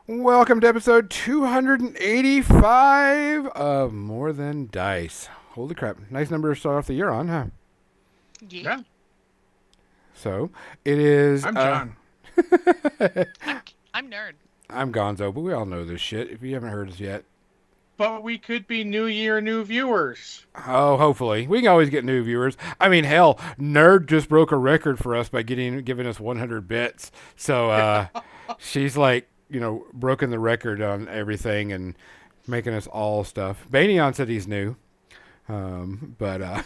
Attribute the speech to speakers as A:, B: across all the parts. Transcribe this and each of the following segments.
A: Welcome to episode 285 of More Than Dice. Holy crap. Nice number to start off the year on, huh?
B: Yeah,
C: Yeah,
A: So, it is.
C: I'm John.
B: I'm nerd.
A: I'm Gonzo, but we all know this shit if you haven't heard us yet.
C: But we could be New Year, new viewers.
A: Oh, hopefully. We can always get new viewers. I mean, hell, Nerd just broke a record for us by giving us 100 bits. So, she's like, broken the record on everything and making us all stuff. Banyan said he's new. But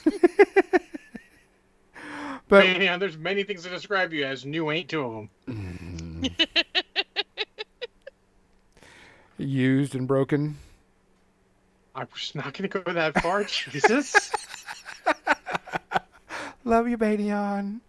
A: but
C: Man, yeah, there's many things to describe you as. New ain't two of them.
A: used and broken.
C: I was not going to go that far. Jesus.
A: Love you, Banyan.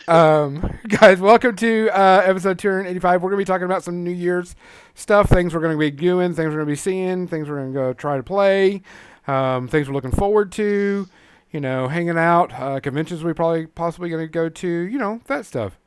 A: Guys, welcome to episode 285. We're going to be talking about some New Year's stuff, things we're going to be doing, things we're going to be seeing, things we're going to go try to play, things we're looking forward to, hanging out, conventions we probably possibly going to go to, that stuff.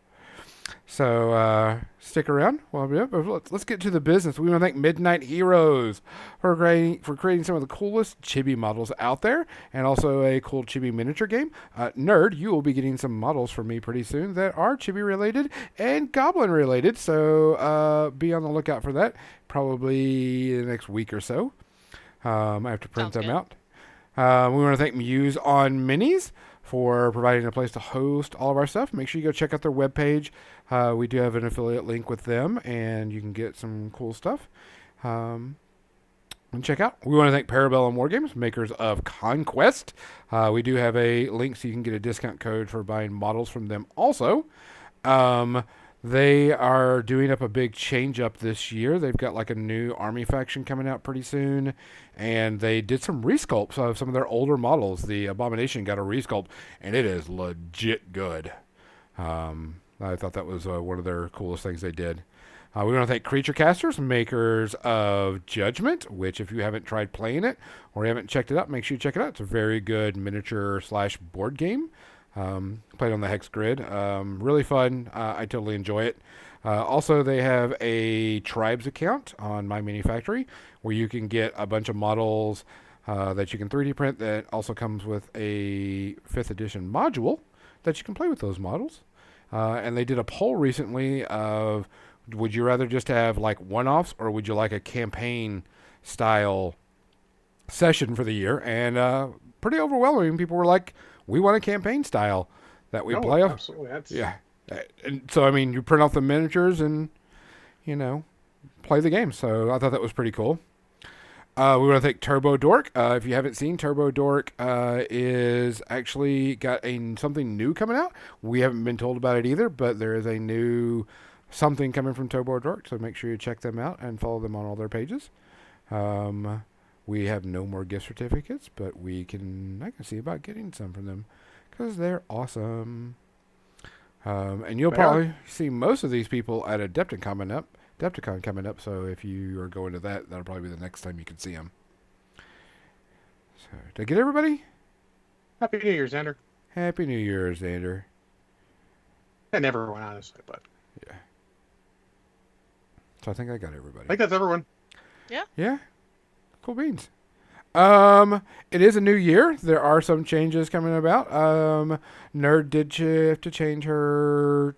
A: So stick around. Well, yeah, but let's get to the business. We want to thank Midnight Heroes for creating some of the coolest chibi models out there, and also a cool chibi miniature game. Nerd, you will be getting some models from me pretty soon that are chibi related and goblin related. So be on the lookout for that. Probably in the next week or so. I have to print
B: Sounds
A: them
B: good.
A: out. We want to thank Muse on Minis for providing a place to host all of our stuff. Make sure you go check out their webpage. We do have an affiliate link with them, and you can get some cool stuff. And check out. We want to thank Parabellum Wargames, makers of Conquest. We do have a link so you can get a discount code for buying models from them also. They are doing up a big change up this year. They've got like a new army faction coming out pretty soon, and they did some resculpts of some of their older models. The Abomination got a resculpt, and it is legit good. I thought that was one of their coolest things they did. We want to thank Creature Casters, makers of Judgment, which if you haven't tried playing it or you haven't checked it out, make sure you check it out. It's a very good miniature/board game. Played on the Hex Grid. Really fun. I totally enjoy it. Also, they have a Tribes account on My Mini Factory where you can get a bunch of models that you can 3D print that also comes with a 5th edition module that you can play with those models. And they did a poll recently of would you rather just have like one-offs or would you like a campaign style session for the year? And pretty overwhelming. People were like, we want a campaign style that we
C: No,
A: play off.
C: absolutely. That's
A: Yeah. And so, I mean, you print off the miniatures and, you know, play the game. So I thought that was pretty cool. We want to thank Turbo Dork. If you haven't seen, Turbo Dork is actually got something new coming out. We haven't been told about it either, but there is a new something coming from Turbo Dork. So make sure you check them out and follow them on all their pages. We have no more gift certificates, but I can see about getting some from them because they're awesome. And you'll
C: They
A: probably see most of these people at Adepticon coming up. So if you are going to that, that'll probably be the next time you can see them. So did I get everybody?
C: Happy New Year, Xander.
A: Happy New Year, Xander.
C: And everyone, honestly, but
A: Yeah. So I think I got
C: I
A: everybody.
C: think that's everyone.
A: Yeah. Cool beans. It is a new year. There are some changes coming about. Nerd did have to change her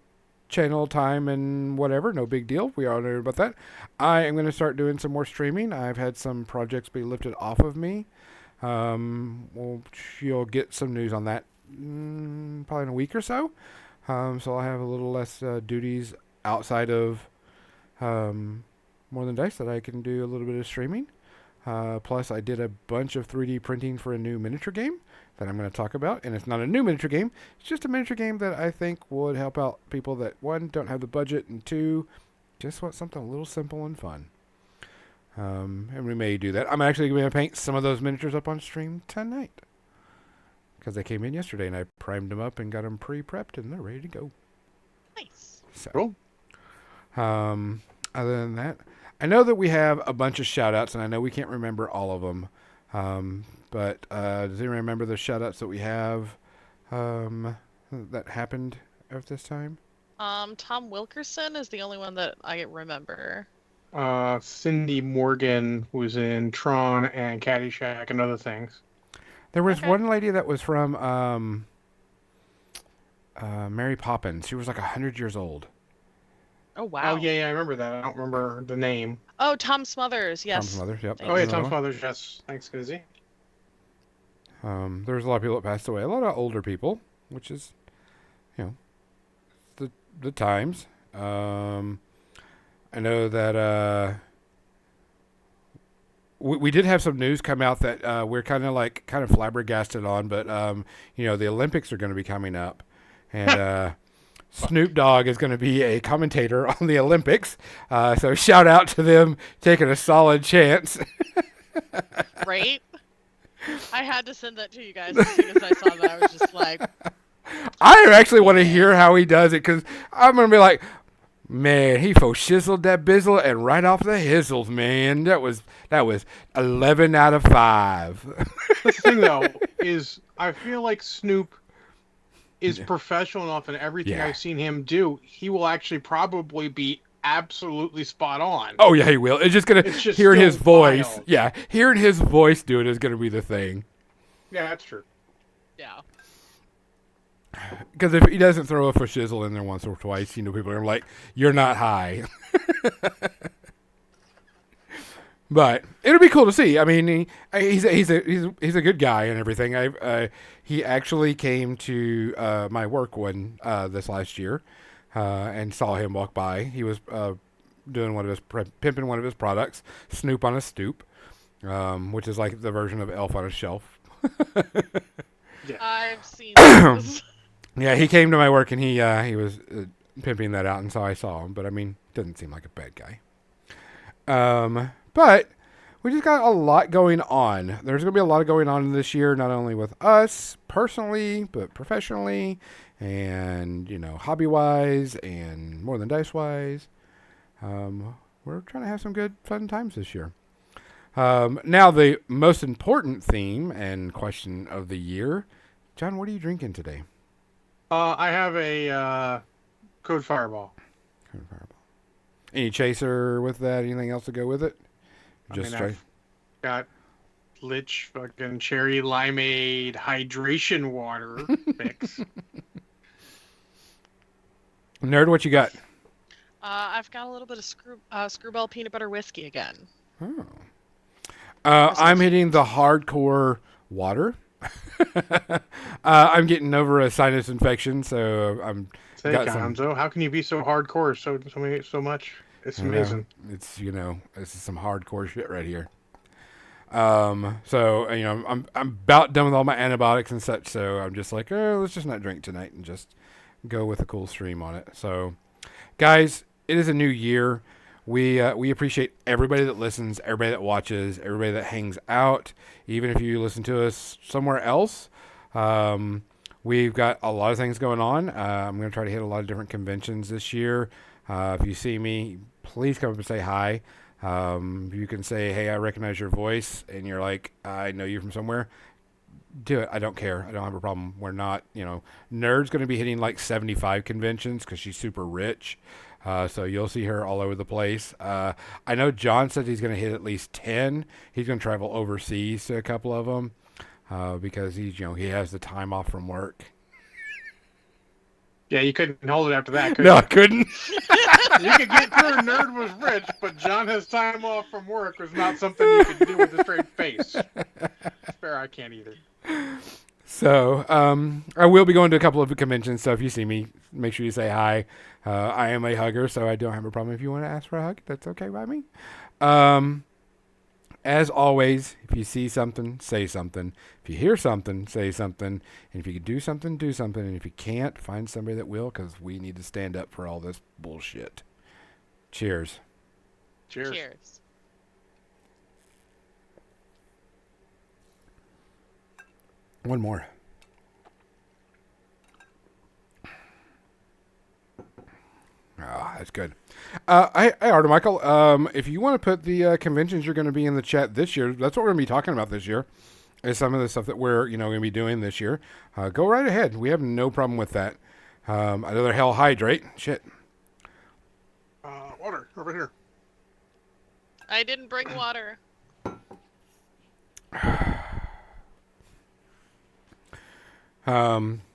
A: channel time and whatever. No big deal. We all know about that. I am going to start doing some more streaming. I've had some projects be lifted off of me. You'll get some news on that probably in a week or so. So I'll have a little less duties outside of More Than Dice that I can do a little bit of streaming. Plus, I did a bunch of 3D printing for a new miniature game that I'm going to talk about. And it's not a new miniature game. It's just a miniature game that I think would help out people that, one, don't have the budget, and two, just want something a little simple and fun. And we may do that. I'm actually going to paint some of those miniatures up on stream tonight. Because they came in yesterday and I primed them up and got them pre-prepped and they're ready to go.
B: Nice.
A: So,
C: Cool.
A: Other than that, I know that we have a bunch of shout outs and I know we can't remember all of them. But does anyone remember the shout outs that we have that happened at this time?
B: Tom Wilkerson is the only one that I remember.
C: Cindy Morgan was in Tron and Caddyshack and other things.
A: There was
B: Okay.
A: one lady that was from Mary Poppins. She was like 100 years old.
B: Oh wow.
C: Oh yeah, I remember that. I don't remember the name.
B: Oh, Tom Smothers.
A: Tom's
B: Yes.
A: mother. Yep.
B: Thank
C: Oh
A: That
C: yeah,
A: was
C: Tom
A: another
C: Smothers. Yes, thanks, Kizzy.
A: one. There was a lot of people that passed away. A lot of older people, which is, the times. I know that we did have some news come out that we're kind of flabbergasted on, but the Olympics are going to be coming up, and Snoop Dogg is going to be a commentator on the Olympics. So shout out to them taking a solid chance.
B: Right? I had to send that to you guys as soon as I saw that. I was just like,
A: I actually want to hear how he does it because I'm going to be like, man, he faux shizzled that bizzle and right off the hizzles, man. That was 11 out of 5.
C: That's the thing though, is I feel like Snoop is
A: Yeah.
C: professional enough in everything
A: Yeah.
C: I've seen him do. He will actually probably be absolutely spot on.
A: Oh yeah, he will. It's just
C: It's just
A: hearing his
C: still
A: voice.
C: wild.
A: Yeah, hearing his voice do it is gonna be the thing.
C: Yeah, that's true.
B: yeah.
A: Because if he doesn't throw a shizzle in there once or twice, people are like, "You're not high." But it'll be cool to see. I mean, he's a good guy and everything. He actually came to my work this last year and saw him walk by. He was doing pimping one of his products, Snoop on a Stoop, which is like the version of Elf on a Shelf.
B: I've seen those.
A: Yeah, he came to my work and he was pimping that out, and so I saw him. But I mean, doesn't seem like a bad guy. But we just got a lot going on. There's going to be a lot going on this year, not only with us personally, but professionally, and hobby wise, and more than dice wise. We're trying to have some good, fun times this year. Now, the most important theme and question of the year, John, what are you drinking today?
C: I have a Code Fireball.
A: Any chaser with that? Anything else to go with it?
C: I mean, I've got Lich fucking cherry limeade hydration water mix.
A: Nerd, what you got?
B: I've got a little bit of Screwball peanut butter whiskey again.
A: Oh. I'm hitting the hardcore water. I'm getting over a sinus infection, so I'm.
C: Say,
A: Got some-
C: Gonzo, how can you be so hardcore so much? It's amazing.
A: It's this is some hardcore shit right here. So I'm about done with all my antibiotics and such, so I'm just like, let's just not drink tonight and just go with a cool stream on it. So, guys, it is a new year. We appreciate everybody that listens, everybody that watches, everybody that hangs out. Even if you listen to us somewhere else, we've got a lot of things going on. I'm going to try to hit a lot of different conventions this year. If you see me, please come up and say hi. You can say, hey, I recognize your voice, and you're like, I know you from somewhere. Do it. I don't care. I don't have a problem. We're not, Nerd's going to be hitting like 75 conventions because she's super rich. So you'll see her all over the place. I know John said he's going to hit at least 10. He's going to travel overseas to a couple of them because he has the time off from work.
C: Yeah, you couldn't hold it after that, could
A: No, I couldn't.
C: you could get through Nerd was rich, but John has time off from work was not something you could do with a straight face. Fair, I can't either.
A: So I will be going to a couple of conventions, so if you see me, make sure you say hi. I am a hugger, so I don't have a problem if you want to ask for a hug. That's okay by me. As always, if you see something, say something. If you hear something, say something. And if you can do something, do something. And if you can't, find somebody that will, because we need to stand up for all this bullshit. Cheers.
C: Cheers.
B: Cheers.
A: One more. Ah, that's good. Hey, Arthur Michael, if you want to put the conventions you're going to be in the chat this year, that's what we're going to be talking about this year, is some of the stuff that we're going to be doing this year. Go right ahead. We have no problem with that. Another Hell Hydrate. Shit.
C: Water over here.
B: I didn't bring water.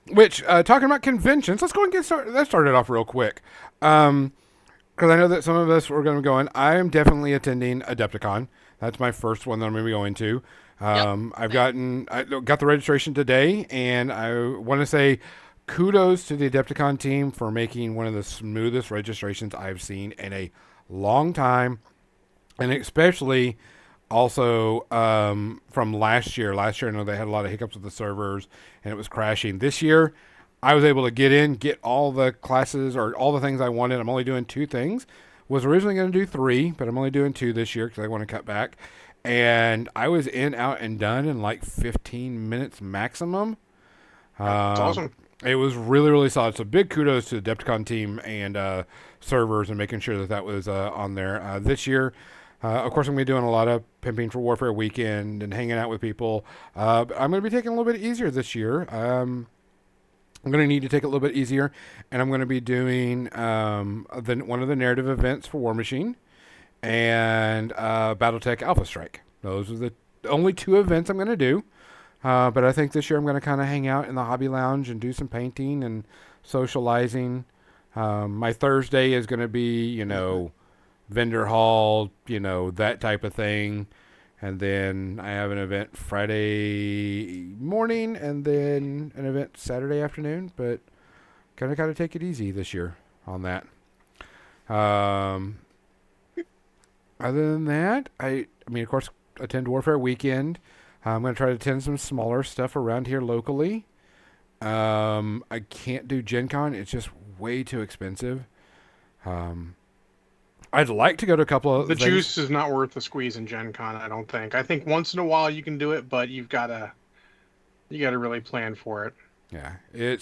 A: Which talking about conventions, let's go and get started. That started off real quick. Because I know that some of us were going to go in. I am definitely attending Adepticon. That's my first one that I'm going to be going to. I got the registration today, and I want to say kudos to the Adepticon team for making one of the smoothest registrations I've seen in a long time, and especially also from last year. Last year, I know they had a lot of hiccups with the servers, and it was crashing. This year, I was able to get in, get all the classes or all the things I wanted. I'm only doing 2 things. Was originally going to do 3, but I'm only doing 2 this year because I want to cut back. And I was in, out, and done in like 15 minutes maximum.
C: That's awesome.
A: It was really, really solid. So big kudos to the Adepticon team and servers and making sure that that was on there. This year, of course, I'm going to be doing a lot of pimping for Warfare Weekend and hanging out with people. But I'm going to be taking a little bit easier this year. I'm going to need to take it a little bit easier, and I'm going to be doing one of the narrative events for War Machine and BattleTech Alpha Strike. Those are the only 2 events I'm going to do. But I think this year I'm going to kind of hang out in the hobby lounge and do some painting and socializing. My Thursday is going to be, vendor hall, that type of thing. And then I have an event Friday morning and then an event Saturday afternoon. But kind of got to take it easy this year on that. Other than that, I mean, of course, attend Warfare Weekend. I'm going to try to attend some smaller stuff around here locally. I can't do Gen Con. It's just way too expensive. I'd like to go to a couple of
C: The
A: things.
C: juice is not worth the squeeze in Gen Con, I don't think. I think once in a while you can do it, but you gotta really plan for it.
A: Yeah, I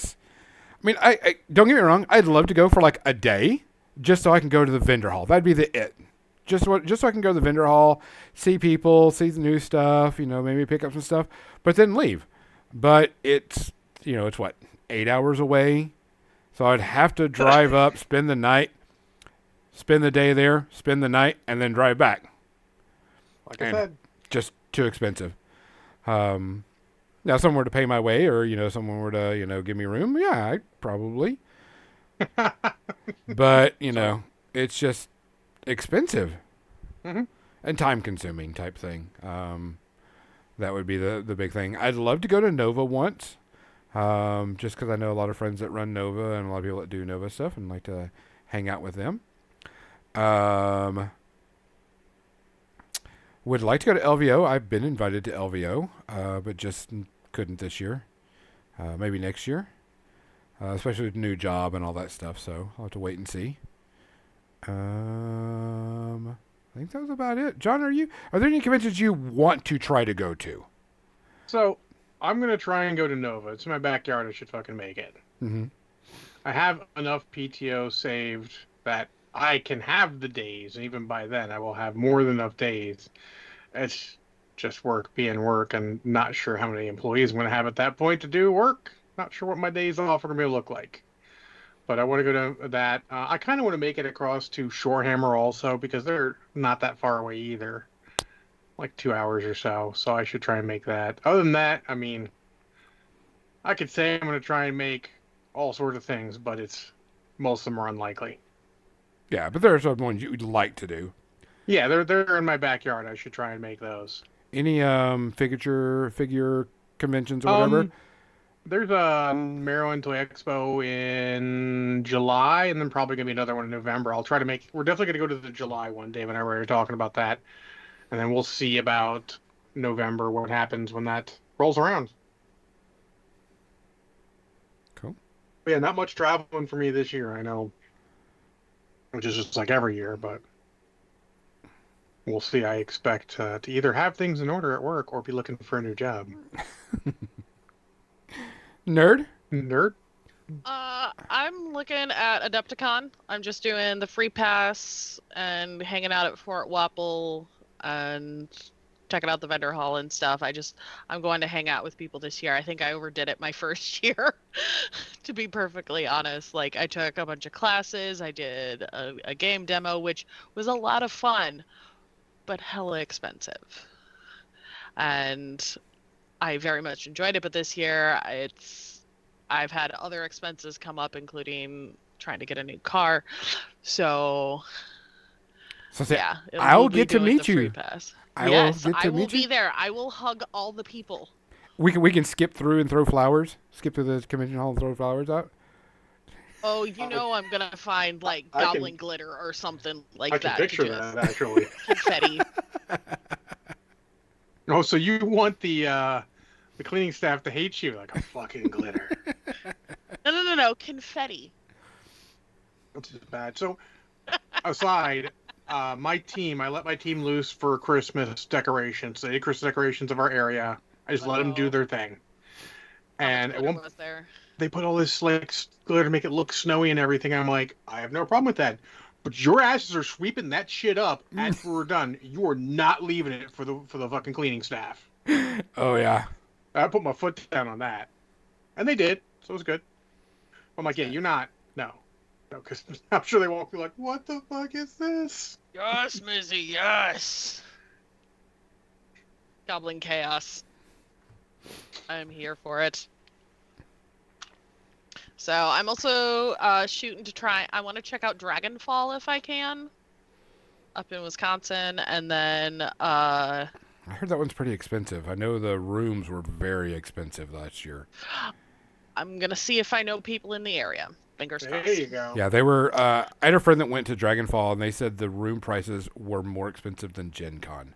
A: mean, I don't get me wrong. I'd love to go for like a day, just so I can go to the vendor hall. That'd be it. Just so I can go to the vendor hall, see people, see the new stuff, maybe pick up some stuff, but then leave. But it's what, 8 hours away, so I'd have to drive up, spend the night, spend the day there, spend the night, and then drive back.
C: Like I said,
A: just too expensive. Now, if someone were to pay my way, or someone were to give me room, yeah, I'd probably. But it's just expensive and time consuming type thing. That would be the big thing. I'd love to go to Nova once, just because I know a lot of friends that run Nova and a lot of people that do Nova stuff and like to hang out with them. Would like to go to LVO. I've been invited to LVO, but just couldn't this year. Maybe next year, especially with the new job and all that stuff. So I'll have to wait and see. I think that was about it. John, are there any conventions you want to try to go to?
C: So I'm gonna try and go to Nova. It's in my backyard. I should fucking make it.
A: Mm-hmm.
C: I have enough PTO saved that I can have the days, and even by then I will have more than enough days. It's just work being work, and not sure how many employees I'm going to have at that point to do work. Not sure what my days off are going to look like. But I want to go to that. I kind of want to make it across to Shorehammer also, because they're not that far away either. Like 2 hours or so. So I should try and make that. Other than that, I mean, I could say I'm going to try and make all sorts of things, but most of them are unlikely.
A: Yeah, but there's some ones you'd like to do.
C: Yeah, they're in my backyard. I should try and make those.
A: Any figure conventions or whatever?
C: There's a Maryland Toy Expo in July, and then probably gonna be another one in November. I'll try to make. We're definitely gonna go to the July one. Dave and I were talking about that, and then we'll see about November what happens when that rolls around.
A: Cool.
C: But yeah, not much traveling for me this year. I know, which is just like every year, but we'll see. I expect to either have things in order at work or be looking for a new job.
A: Nerd?
B: I'm looking at Adepticon. I'm just doing the free pass and hanging out at Fort Wapple and checking out the vendor hall and stuff. I'm going to hang out with people this year. I think I overdid it my first year, to be perfectly honest. Like, I took a bunch of classes. I did a game demo, which was a lot of fun. but hella expensive. And I very much enjoyed it, but this year I've had other expenses come up, including trying to get a new car. So
A: So say,
B: yeah,
A: I'll
B: we'll be
A: get to
B: doing the
A: meet
B: free
A: you.
B: pass.
A: I will
B: Yes,
A: get
B: I
A: to
B: will
A: meet
B: be
A: you.
B: there. I will hug all the people.
A: We can skip through and throw flowers. Skip through the convention hall and throw flowers out.
B: Oh, you know I'm gonna find like
C: I can-
B: goblin glitter or something like
C: I can
B: that
C: picture
B: to just
C: that actually.
B: confetti.
C: Oh, so you want the cleaning staff to hate you like a fucking glitter?
B: No, confetti.
C: That's just bad. So, aside, I let my team loose for Christmas decorations. They did Christmas decorations of our area. I just let them do
B: Wow.
C: their thing.
B: How much
C: And at
B: glitter
C: one,
B: was there?
C: they put all this like glitter to make it look snowy and everything. I'm like, I have no problem with that. But your asses are sweeping that shit up after we're done. You are not leaving it for the fucking cleaning staff.
A: Oh yeah.
C: I put my foot down on that, and they did, so it was good. I'm like, yeah, you're not. No, because I'm sure they won't be like, what the fuck is this?
B: Yes, Mizzy, yes. Goblin chaos. I'm here for it. So I'm also shooting to try. I want to check out Dragonfall if I can, up in Wisconsin, and then
A: I heard that one's pretty expensive. I know the rooms were very expensive last year.
B: I'm gonna see if I know people in the area. Fingers
C: There
B: crossed.
C: you go.
A: Yeah, they were. I had a friend that went to Dragonfall, and they said the room prices were more expensive than Gen Con.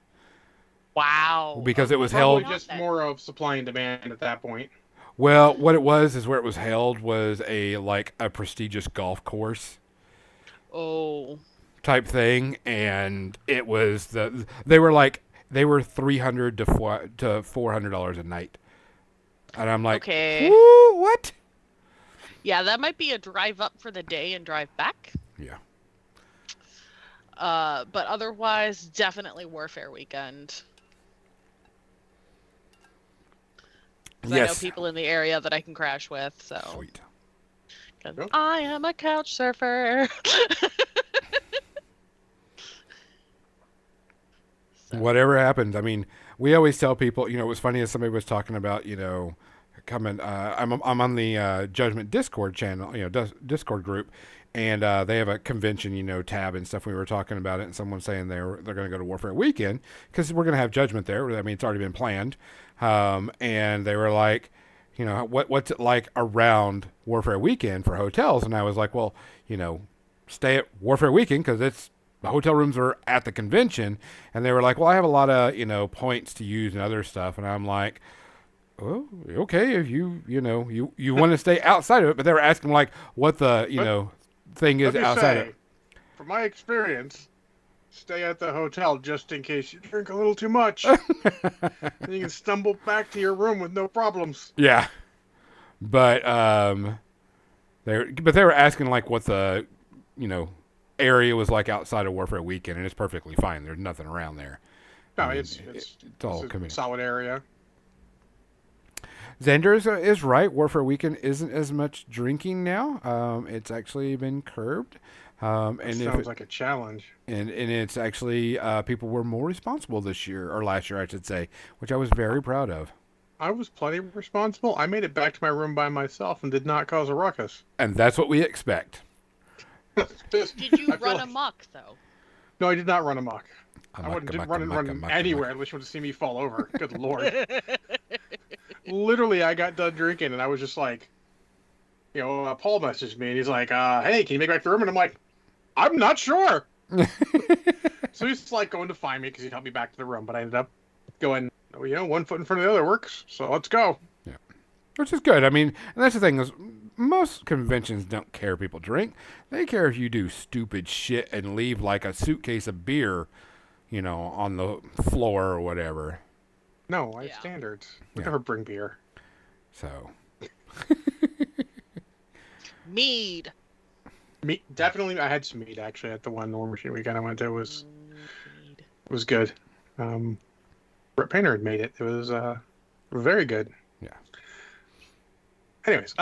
B: Wow.
A: Because it was
C: Probably
A: held.
C: just more of supply and demand at that point.
A: Well, what it was is where it was held was a prestigious golf course
B: Oh.
A: type thing, and it was they were $300 to $400 a night, and I'm like,
B: Okay.
A: "Woo, what?
B: Yeah, that might be a drive up for the day and drive back.
A: Yeah.
B: But otherwise, definitely Warfare Weekend. 'Cause I know
A: Yes.
B: people in the area that I can crash with, so.
A: Sweet.
B: 'Cause
C: Yep.
B: I am a couch surfer. So,
A: Whatever happens, I mean, we always tell people, it was funny as somebody was talking about, coming. I'm on the Judgment Discord channel, Discord group, and they have a convention, tab and stuff. We were talking about it, and someone saying they're going to go to Warfare Weekend because we're going to have Judgment there. I mean, it's already been planned, and they were like, what's it like around Warfare Weekend for hotels? And I was like, well, stay at Warfare Weekend because the hotel rooms are at the convention. And they were like, well, I have a lot of, points to use and other stuff. And I'm like, oh, okay, if you want to stay outside of it. But they were asking like what the, thing is
C: Let me
A: outside of
C: say,
A: it.
C: from my experience, stay at the hotel just in case you drink a little too much. And you can stumble back to your room with no problems.
A: Yeah. But, they were asking like what the, area was like outside of Warfare Weekend. And it's perfectly fine. There's nothing around there.
C: No,
A: I mean,
C: it's
A: all
C: a
A: convenient.
C: solid area.
A: Xander is right. Warfare Weekend isn't as much drinking now. It's actually been curbed. And
C: Sounds like a challenge.
A: and it's actually people were more responsible this year or last year, I should say, which I was very proud of.
C: I was plenty responsible. I made it back to my room by myself and did not cause a ruckus.
A: And that's what we expect.
B: did you
C: I feel
B: run
C: like-
B: amok though?
C: No, I did not run amok. I
A: Amok,
C: didn't
A: amok,
C: run
A: amok, amok,
C: anywhere
A: amok.
C: unless you want to see me fall over. Good lord. Literally, I got done drinking and I was just like, Paul messaged me and he's like, hey, can you make it back to the room? And I'm like, I'm not sure. So he's like going to find me because he'd help me back to the room. But I ended up going, one foot in front of the other works. So let's go.
A: Which is good. I mean, and that's the thing is most conventions don't care if people drink. They care if you do stupid shit and leave like a suitcase of beer, on the floor or whatever.
C: No, I have
B: Yeah.
C: standards. We
A: Yeah.
C: never bring beer.
A: So,
B: Mead.
C: Meat, definitely, I had some meat actually at the one War Machine weekend I went to. It was
B: Mead.
C: good. Brett Painter had made it. It was very good.
A: Yeah.
C: Anyways,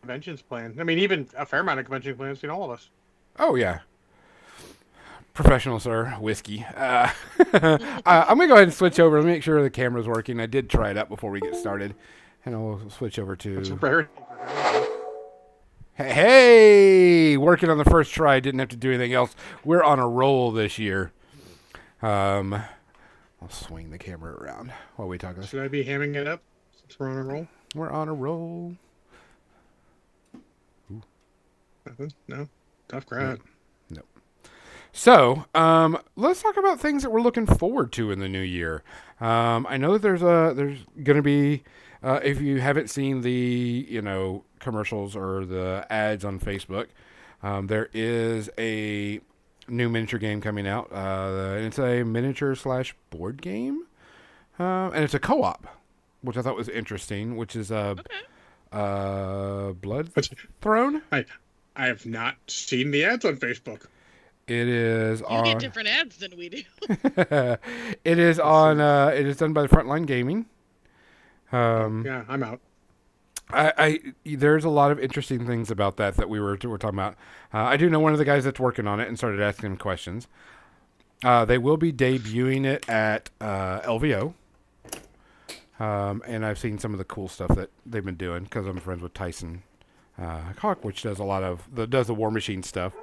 C: conventions planned. I mean, even a fair amount of convention plans between all of us.
A: oh yeah. Professional, sir. Whiskey. I'm going to go ahead and switch over. Let me make sure the camera's working. I did try it up before we get started. And I'll switch over
C: It's a
A: to...
C: rarity.
A: Hey! Working on the first try. Didn't have to do anything else. We're on a roll this year. I'll swing the camera around while we talk this.
C: Should I be hamming it up since we're on a roll?
A: We're on a roll.
C: Nothing? No? Tough crowd.
A: So, let's talk about things that we're looking forward to in the new year. I know that there's going to be, if you haven't seen the, commercials or the ads on Facebook, there is a new miniature game coming out. It's a miniature / board game, and it's a co-op, which I thought was interesting, which is Blood Throne.
C: I have not seen the ads on Facebook.
A: It is
B: You get different ads than we do.
A: It is on. It is done by the Frontline Gaming.
C: Yeah, I'm out.
A: There's a lot of interesting things about that we were talking about. I do know one of the guys that's working on it and started asking him questions. They will be debuting it at LVO. And I've seen some of the cool stuff that they've been doing because I'm friends with Tyson Hawk, which does a lot of the War Machine stuff.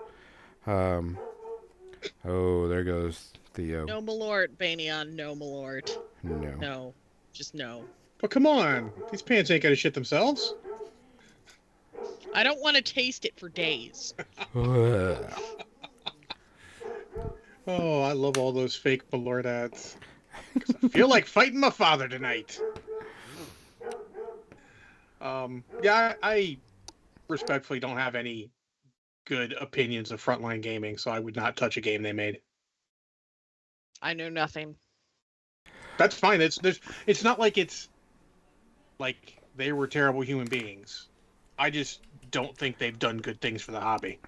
A: Oh, there goes Theo.
B: No Malort, Banyan, no Malort.
A: No.
B: No. Just no.
C: But come on. These pants ain't gonna shit themselves.
B: I don't want to taste it for days.
C: Oh, I love all those fake Malort ads. 'Cause I feel like fighting my father tonight. Yeah, I respectfully don't have any good opinions of Frontline Gaming, so I would not touch a game they made.
B: I know nothing.
C: That's fine. It's not like it's like they were terrible human beings. I just don't think they've done good things for the hobby.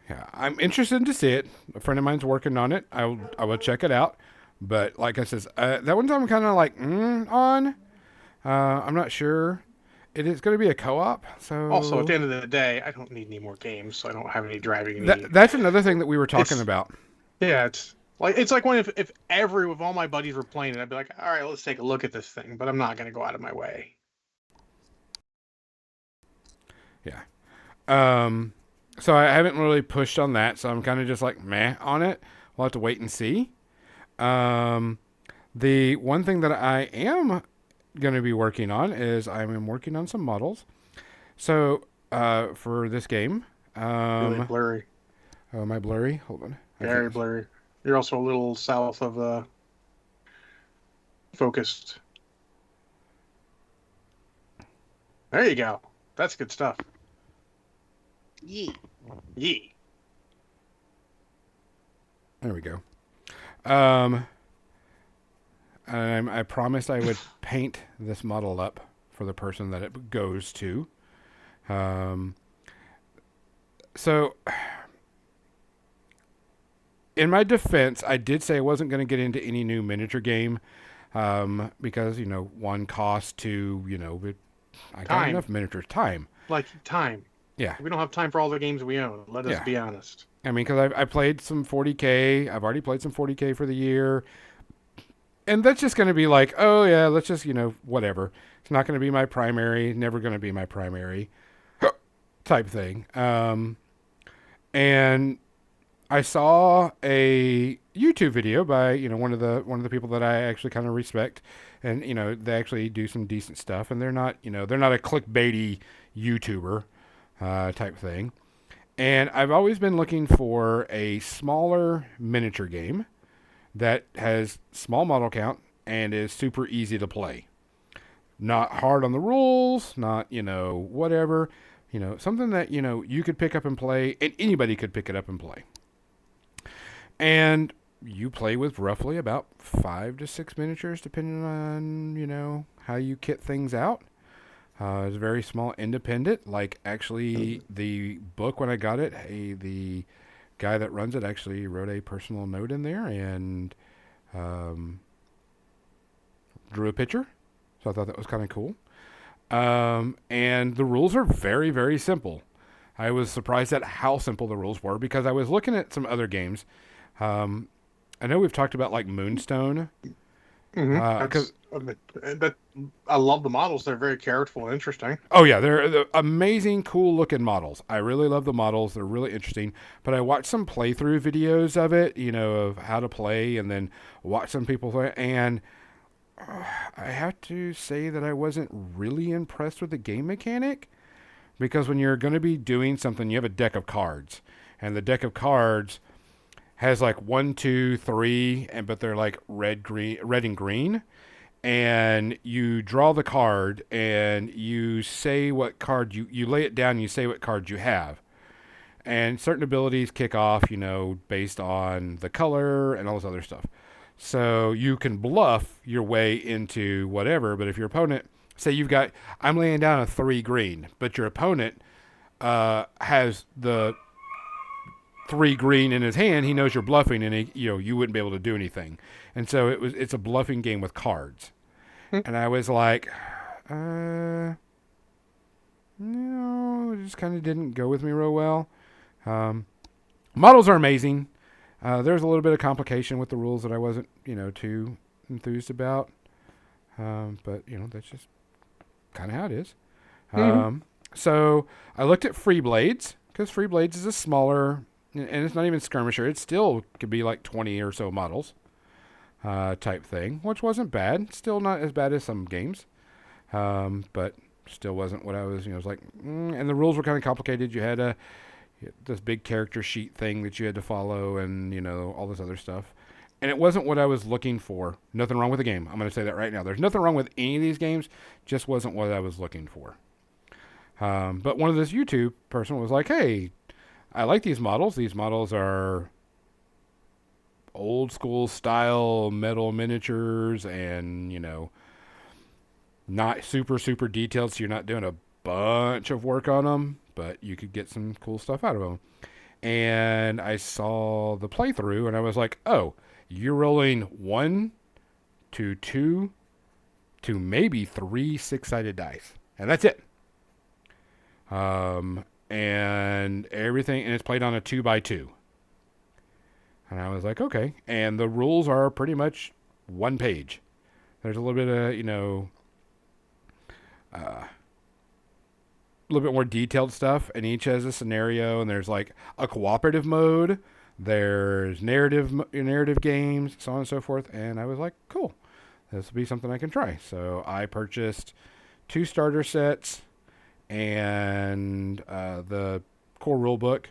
A: Yeah, I'm interested to see it. A friend of mine's working on it. I will check it out. But like I says, that one time I'm kind of like on. I'm not sure. It is going to be a co-op. So
C: Also, at the end of the day, I don't need any more games, so I don't have any driving need.
A: That's another thing that we were talking about.
C: Yeah, it's like when if all my buddies were playing it, I'd be like, all right, let's take a look at this thing, but I'm not going to go out of my way.
A: Yeah. So I haven't really pushed on that, so I'm kind of just like meh on it. We'll have to wait and see. The one thing that I am going to be working on is I'm working on some models. So for this game,
C: Really blurry.
A: oh, am I blurry? Hold on.
C: Very blurry. You're also a little south of focused. There you go. That's good stuff.
B: Yee.
C: Yee.
A: There we go. I promised I would paint this model up for the person that it goes to. So, in my defense, I did say I wasn't going to get into any new miniature game because, one, cost, two, I got
C: Time.
A: enough miniatures. Time.
C: Like time.
A: Yeah.
C: We don't have time for all the games we own. Let us be honest.
A: I mean, because I played some 40K. I've already played some 40K for the year. And that's just going to be like, oh, yeah, let's just, whatever. It's not going to be my primary, never going to be my primary type thing. And I saw a YouTube video by, one of the people that I actually kind of respect. And, they actually do some decent stuff. And they're not, they're not a clickbaity YouTuber type thing. And I've always been looking for a smaller miniature game that has small model count and is super easy to play. Not hard on the rules, not, whatever. Something that, you could pick up and play, and anybody could pick it up and play. And you play with roughly about 5 to 6 miniatures, depending on, how you kit things out. It's very small, independent. Like, actually, the book, when I got it, the guy that runs it actually wrote a personal note in there and drew a picture. So I thought that was kind of cool. And the rules are very, very simple. I was surprised at how simple the rules were because I was looking at some other games. I know we've talked about like Moonstone.
C: That's that. I love the models. They're very characterful and interesting.
A: Oh yeah, they're amazing, cool looking models. I really love the models. They're really interesting. But I watched some playthrough videos of it, of how to play, and then watch some people play. And I have to say that I wasn't really impressed with the game mechanic because when you're going to be doing something, you have a deck of cards, and the deck of cards has like 1, 2, 3, but they're like red and green. And you draw the card and you say what card you lay it down and you say what card you have. And certain abilities kick off, based on the color and all this other stuff. So you can bluff your way into whatever, but if your opponent, say I'm laying down a 3 green, but your opponent has the 3 green in his hand, he knows you're bluffing and you wouldn't be able to do anything. And so it's a bluffing game with cards. And I was like, no, it just kind of didn't go with me real well. Models are amazing. There's a little bit of complication with the rules that I wasn't, too enthused about. But, that's just kind of how it is. So I looked at Free Blades, because Free Blades is a smaller, and it's not even skirmisher. It still could be like 20 or so models. Type thing, which wasn't bad. Still not as bad as some games, but still wasn't what I was. I was like, and the rules were kind of complicated. You had this big character sheet thing that you had to follow, and all this other stuff. And it wasn't what I was looking for. Nothing wrong with the game. I'm going to say that right now. There's nothing wrong with any of these games. Just wasn't what I was looking for. But one of this YouTube person was like, "Hey, I like these models. These models are old school style metal miniatures and, not super, super detailed. So you're not doing a bunch of work on them, but you could get some cool stuff out of them." And I saw the playthrough and I was like, oh, you're rolling 1 to 2 to maybe 3 6-sided dice. And that's it. And everything, and it's played on a 2x2. And I was like, okay. And the rules are pretty much one page. There's a little bit of, a little bit more detailed stuff, and each has a scenario, and there's like a cooperative mode. There's narrative games, so on and so forth. And I was like, cool. This will be something I can try. So I purchased 2 starter sets and the core rule book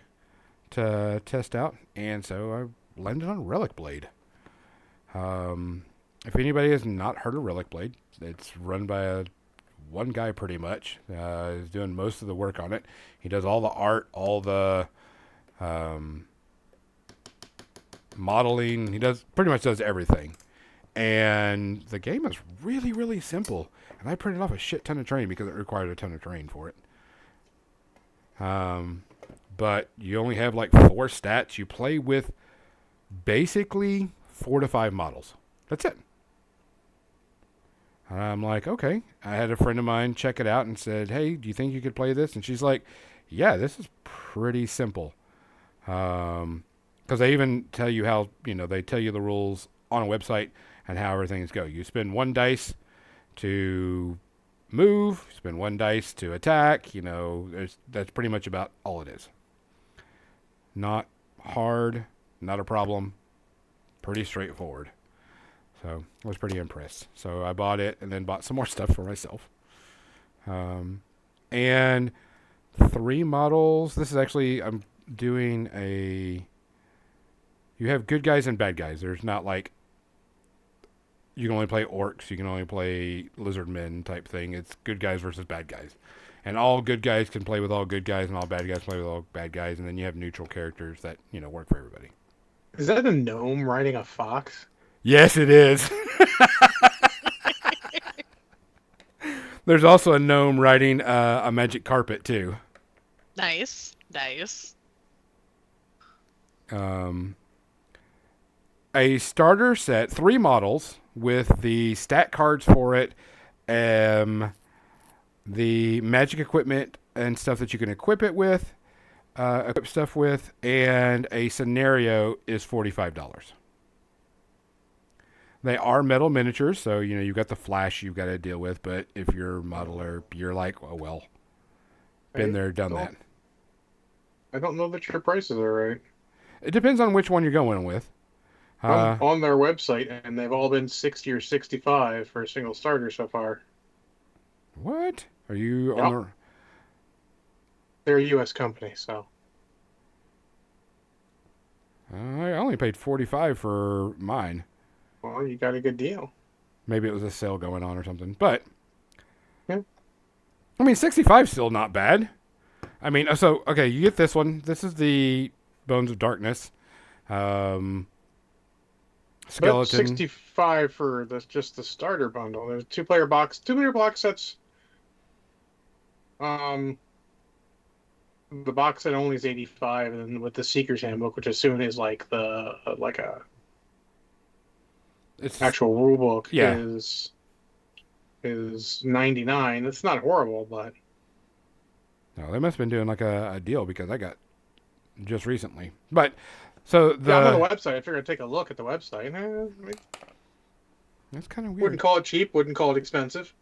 A: to test out. And so I landed on Relic Blade. If anybody has not heard of Relic Blade, it's run by one guy pretty much. He's doing most of the work on it. He does all the art, all the modeling. He pretty much does everything. And the game is really, really simple. And I printed off a shit ton of terrain because it required a ton of terrain for it. But you only have like 4 stats. You play with basically 4 to 5 models. That's it. And I'm like, okay. I had a friend of mine check it out and said, hey, do you think you could play this? And she's like, yeah, this is pretty simple. Because they even tell you how, they tell you the rules on a website and how everything's go. You spend 1 dice to move, spend 1 dice to attack. That's pretty much about all it is. Not hard, not a problem, pretty straightforward. So I was pretty impressed. So I bought it and then bought some more stuff for myself. And 3 models. This is actually, I'm doing you have good guys and bad guys. There's not like, you can only play orcs, you can only play lizard men type thing. It's good guys versus bad guys. And all good guys can play with all good guys, and all bad guys play with all bad guys. And then you have neutral characters that, work for everybody.
C: Is that a gnome riding a fox?
A: Yes, it is. There's also a gnome riding a magic carpet, too.
B: Nice.
A: A starter set, 3 models with the stat cards for it, the magic equipment and stuff that you can equip it with, equip stuff with, and a scenario is $45. They are metal miniatures, so you've got the flash you've got to deal with. But if you're a modeler, you're like, oh well, been there, done that.
C: I don't know that your prices are right.
A: It depends on which one you're going with.
C: I'm on their website, and they've all been 60 or 65 for a single starter so far.
A: What? Are you
C: Yep.
A: on the...
C: They're a U.S. company, so.
A: I only paid $45 for mine.
C: Well, you got a good deal.
A: Maybe it was a sale going on or something. But,
C: Yeah.
A: I mean, 65 is still not bad. I mean, so, okay, you get this one. This is the Bones of Darkness.
C: But
A: Skeleton.
C: 65 for just the starter bundle. There's two-player box sets. The box set only is 85, and then with the Seeker's Handbook, which I assume is like the
A: It's
C: actual rule book,
A: Yeah.
C: is 99. It's not horrible, but
A: No, they must have been doing like a deal because I got just recently. But, so
C: yeah, I'm on the website. I figured I'd take a look at the website. I mean,
A: That's kind of weird.
C: wouldn't call it cheap, wouldn't call it expensive.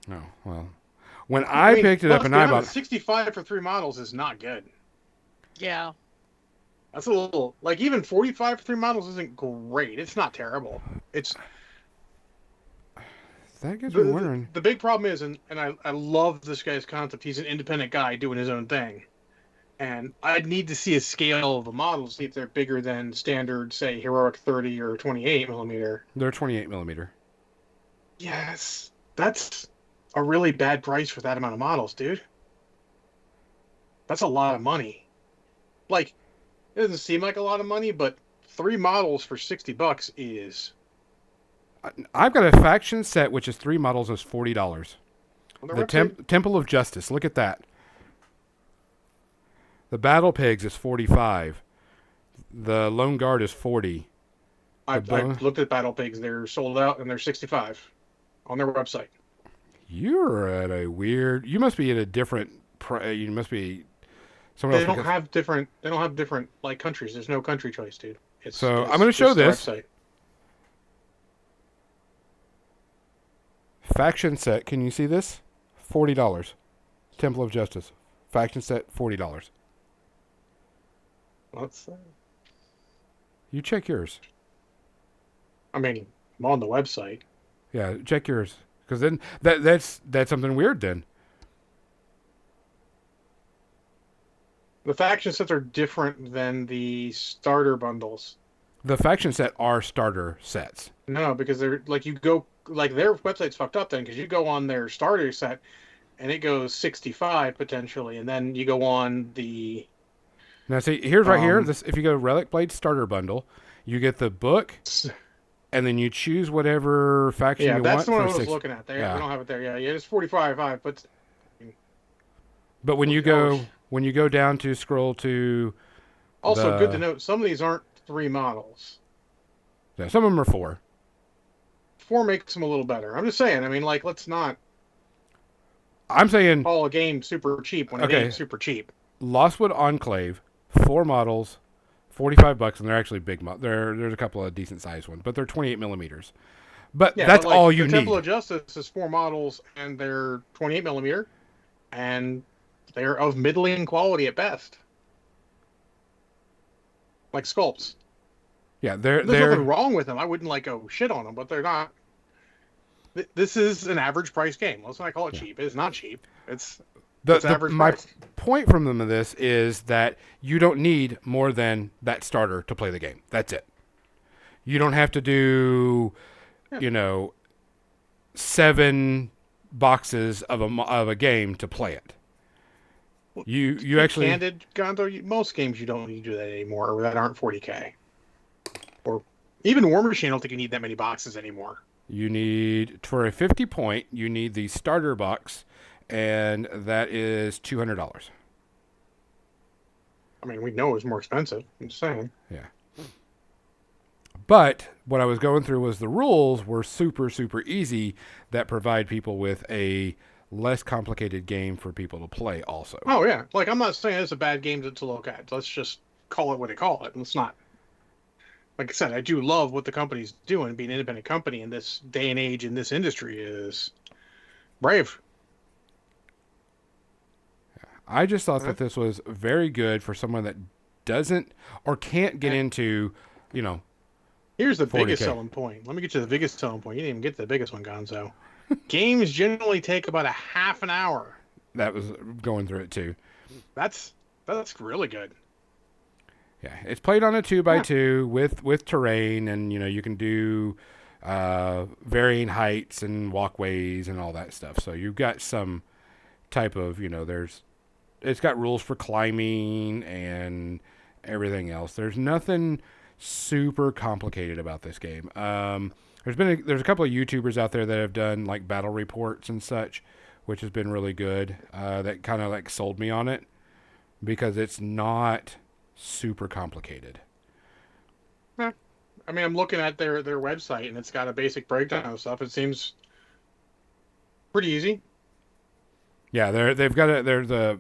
A: No, well, when I
C: mean,
A: picked it up
C: let's
A: and
C: be
A: I
C: honest,
A: bought...
C: 65 for 3 models is not good.
B: Yeah.
C: That's a little, like, even 45 for 3 models isn't great. It's not terrible. It's
A: That gets me wondering.
C: the big problem is, and I love this guy's concept. He's an independent guy doing his own thing. And I'd need to see a scale of the models, see if they're bigger than standard, say, Heroic 30 or 28 millimeter.
A: They're 28 millimeter.
C: Yes, that's a really bad price for that amount of models, dude. That's a lot of money. Like, it doesn't seem like a lot of money, but 3 models for $60 is
A: I've got a faction set, which is 3 models, is $40.
C: on
A: The
C: their website.
A: Temple of Justice. Look at that. The Battle Pigs is 45. The Lone Guard is 40.
C: I've looked at Battle Pigs. They're sold out, and they're 65 on their website.
A: You're at a weird... You must be at a different... You must be... Someone
C: They
A: else
C: don't have different. They don't have different like countries. There's no country choice, dude.
A: So, I'm gonna show
C: just the
A: this.
C: website.
A: Faction set. Can you see this? $40. Temple of Justice. Faction set, $40.
C: Let's.
A: You check yours.
C: I mean, I'm on the website.
A: Yeah, check yours. Because then that's something weird then.
C: The faction sets are different than the starter bundles.
A: The faction set are starter sets.
C: No, because they're like you go like their website's fucked up then because you go on their starter set and it goes 65 potentially, and then you go on the
A: Now see, here's right here. This if you go Relic Blade starter bundle, you get the book, and then you choose whatever faction
C: yeah,
A: you
C: that's
A: want
C: the one I
A: for
C: was
A: 60.
C: looking at. There,
A: Yeah.
C: we don't have it there. Yeah, it's 45, but
A: But when you go down to scroll to
C: also good to note, some of these aren't 3 models.
A: yeah, some of them are 4.
C: 4 makes them a little better. I'm just saying. I mean, like, let's not
A: I'm saying
C: call a game super cheap when it
A: Okay.
C: ain't super cheap.
A: Lostwood Enclave, 4 models, $45, and they're actually big. There's a couple of decent sized ones, but they're 28 millimeters. But
C: Yeah,
A: that's
C: but, like,
A: all you
C: the
A: need.
C: Temple of Justice is 4 models, and they're 28 millimeter, and they're of middling quality at best. Like sculpts.
A: Yeah,
C: There's nothing wrong with them. I wouldn't like go shit on them, but they're not. This is an average price game. Let's not call it cheap. It's not cheap. It's average
A: my
C: price.
A: point from them of this is that you don't need more than that starter to play the game. That's it. You don't have to do, 7 boxes of a game to play it. You actually
C: Candid, Gonzo, most games you don't need to do that anymore, or that aren't 40K. Or even War Machine, I don't think you need that many boxes anymore.
A: you need for a 50 point. You need the starter box, and that is $200.
C: I mean, we know it's more expensive. I'm just saying.
A: Yeah. But what I was going through was the rules were super, super easy that provide people with a less complicated game for people to play also.
C: Oh yeah, like I'm not saying it's a bad game to look at. Let's just call it what they call it. Let's not. Like I said, I do love what the company's doing. Being an independent company in this day and age in this industry is brave.
A: I just thought
C: Huh?
A: that this was very good for someone that doesn't or can't get into, you know,
C: Here's the
A: 40K.
C: biggest selling point. Let me get to the biggest selling point. You didn't even get to the biggest one, Gonzo. Games generally take about a half an hour.
A: That was going through it too.
C: That's really good.
A: Yeah, it's played on a 2x2 with terrain, and you can do varying heights and walkways and all that stuff. So you've got some type of it's got rules for climbing and everything else. There's nothing super complicated about this game. There's a couple of YouTubers out there that have done like battle reports and such, which has been really good. That kind of like sold me on it because it's not super complicated.
C: I mean, I'm looking at their website and it's got a basic breakdown of stuff. It seems pretty easy.
A: Yeah, there's a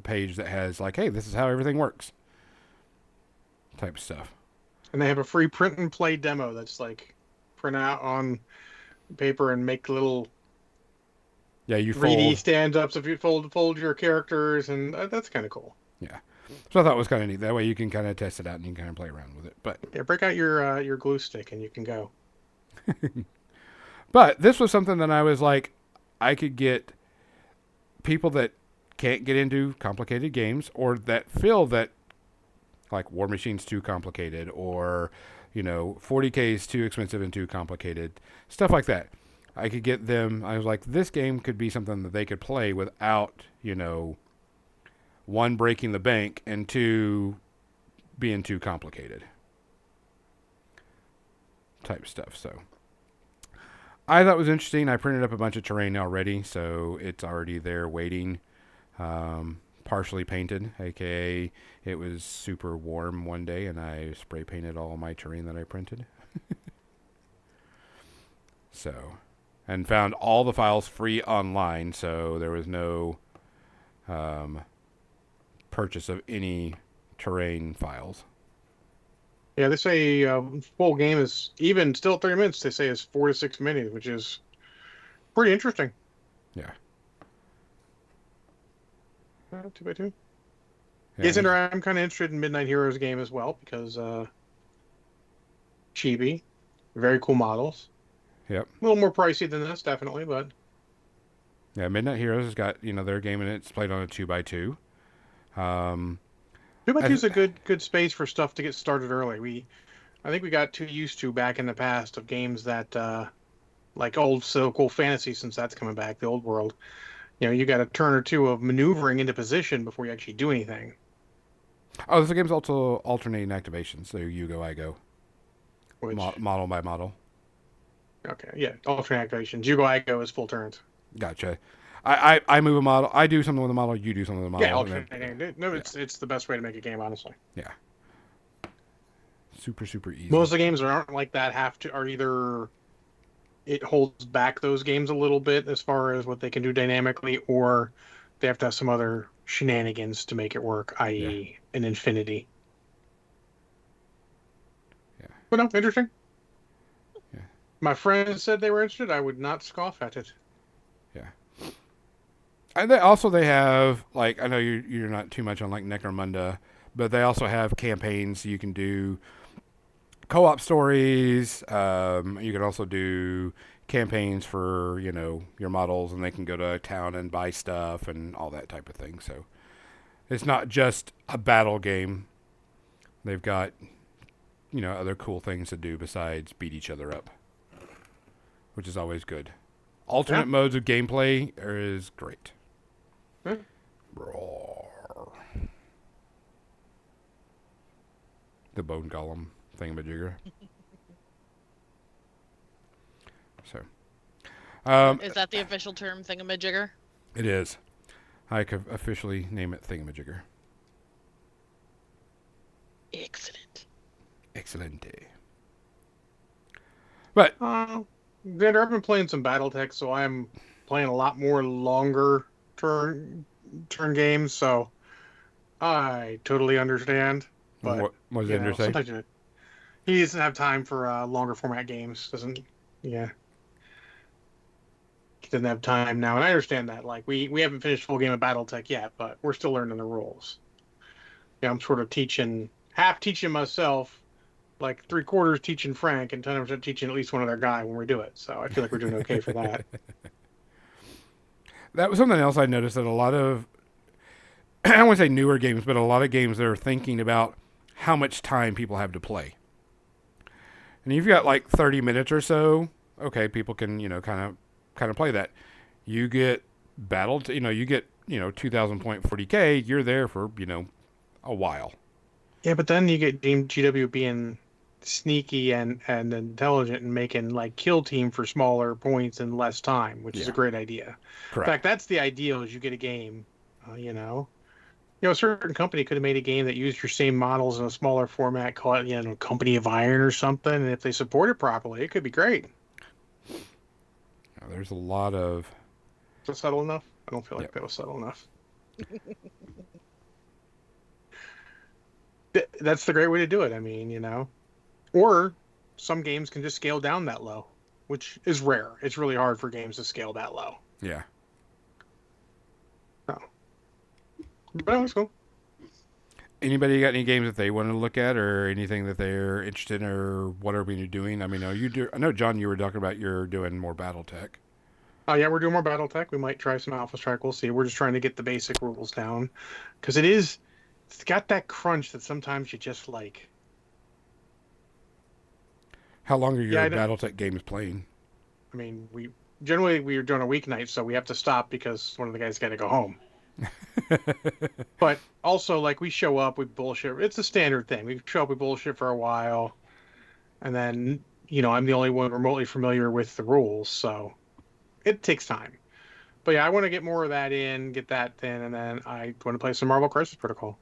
A: page that has like, hey, this is how everything works, type of stuff.
C: And they have a free print and play demo that's like print out on paper and make little
A: Yeah, you
C: 3D
A: fold.
C: stand-ups if you fold your characters, and that's kind of cool.
A: Yeah, so I thought it was kind of neat. That way you can kind of test it out and you can kind of play around with it.
C: Yeah, break out your glue stick and you can go.
A: But this was something that I was like, I could get people that can't get into complicated games or that feel that like War Machine's too complicated or 40K is too expensive and too complicated, stuff like that. I could get them. I was like, this game could be something that they could play without one, breaking the bank, and two, being too complicated type stuff. So I thought it was interesting. I printed up a bunch of terrain already, so it's already there waiting, partially painted, aka it was super warm one day and I spray painted all my terrain that I printed. So, and found all the files free online, so there was no purchase of any terrain files.
C: Yeah, they say full game is even still 30 minutes. They say is 4 to 6 minutes, which is pretty interesting.
A: Yeah.
C: 2x2.
A: Yeah,
C: Yes, and I'm kind of interested in Midnight Heroes game as well because chibi, very cool models.
A: Yep.
C: A little more pricey than this, definitely, but
A: Yeah, Midnight Heroes has got their game in it. It's played on a 2x2.
C: 2x2 is a good space for stuff to get started early. I think we got too used to back in the past of games that like old Cool Fantasy, since that's coming back, the old world. You got a turn or two of maneuvering into position before you actually do anything.
A: Oh, this game's also alternating activation, so you go, I go,
C: Which
A: model by model.
C: okay, yeah, alternate activations. You go, I go is full turns.
A: Gotcha. I move a model. I do something with a model. You do something with a model.
C: Yeah, alternating. No, it's the best way to make a game, honestly.
A: Yeah. Super easy.
C: Most of the games that aren't like that are either it holds back those games a little bit as far as what they can do dynamically, or they have to have some other shenanigans to make it work, i.e., an infinity.
A: Yeah.
C: But no, interesting.
A: Yeah.
C: My friends said they were interested. I would not scoff at it.
A: Yeah. And they have, like, I know you're not too much on like Necromunda, but they also have campaigns you can do, co-op stories. You can also do campaigns for your models, and they can go to a town and buy stuff and all that type of thing. So it's not just a battle game. They've got other cool things to do besides beat each other up, which is always good. Alternate modes of gameplay is great. Roar. The bone golem thingamajigger. So,
B: Is that the official term, thingamajigger?
A: it is. I could officially name it thingamajigger.
B: Excellent.
A: Excelente. But
C: Xander, I've been playing some BattleTech, so I'm playing a lot more longer turn games, so I totally understand. But
A: What does Ender say?
C: sometimes he doesn't have time for longer format games. Doesn't Yeah, he doesn't have time now, and I understand that. Like we haven't finished full game of BattleTech yet, but we're still learning the rules. Yeah, I'm sort of half teaching myself, like 3/4 teaching Frank, and 10% teaching at least one other guy when we do it. So I feel like we're doing okay for that.
A: That was something else I noticed that a lot of, I don't want to say newer games, but a lot of games that are thinking about how much time people have to play. And you've got like 30 minutes or so. Okay, people can, kind of play that. You get you get, 2,000 point 40K, you're there for, a while.
C: Yeah, but then you get GW being sneaky and intelligent and making like kill team for smaller points and less time, which is a great idea. In
A: Correct.
C: fact, that's the ideal: is you get a game, a certain company could have made a game that used your same models in a smaller format, call it, Company of Iron or something, and if they support it properly, it could be great.
A: There's a lot of.
C: Is that subtle enough? I don't feel like that was subtle enough. That's the great way to do it. I mean, or some games can just scale down that low, which is rare. It's really hard for games to scale that low.
A: Yeah.
C: Oh. But it was cool.
A: Anybody got any games that they want to look at, or anything that they're interested in, or what are we doing? I mean, I know, John, you were talking about you're doing more BattleTech.
C: Oh yeah, we're doing more BattleTech. We might try some Alpha Strike. We'll see. We're just trying to get the basic rules down, because it's got that crunch that sometimes you just like.
A: How long are your BattleTech games playing?
C: I mean, we're doing a weeknight, so we have to stop because one of the guys got to go home. But also, like, we show up, we bullshit. It's a standard thing. We show up, we bullshit for a while, and then I'm the only one remotely familiar with the rules, so it takes time. But yeah, I want to get more of that in, get that in, and then I want to play some Marvel Crisis Protocol.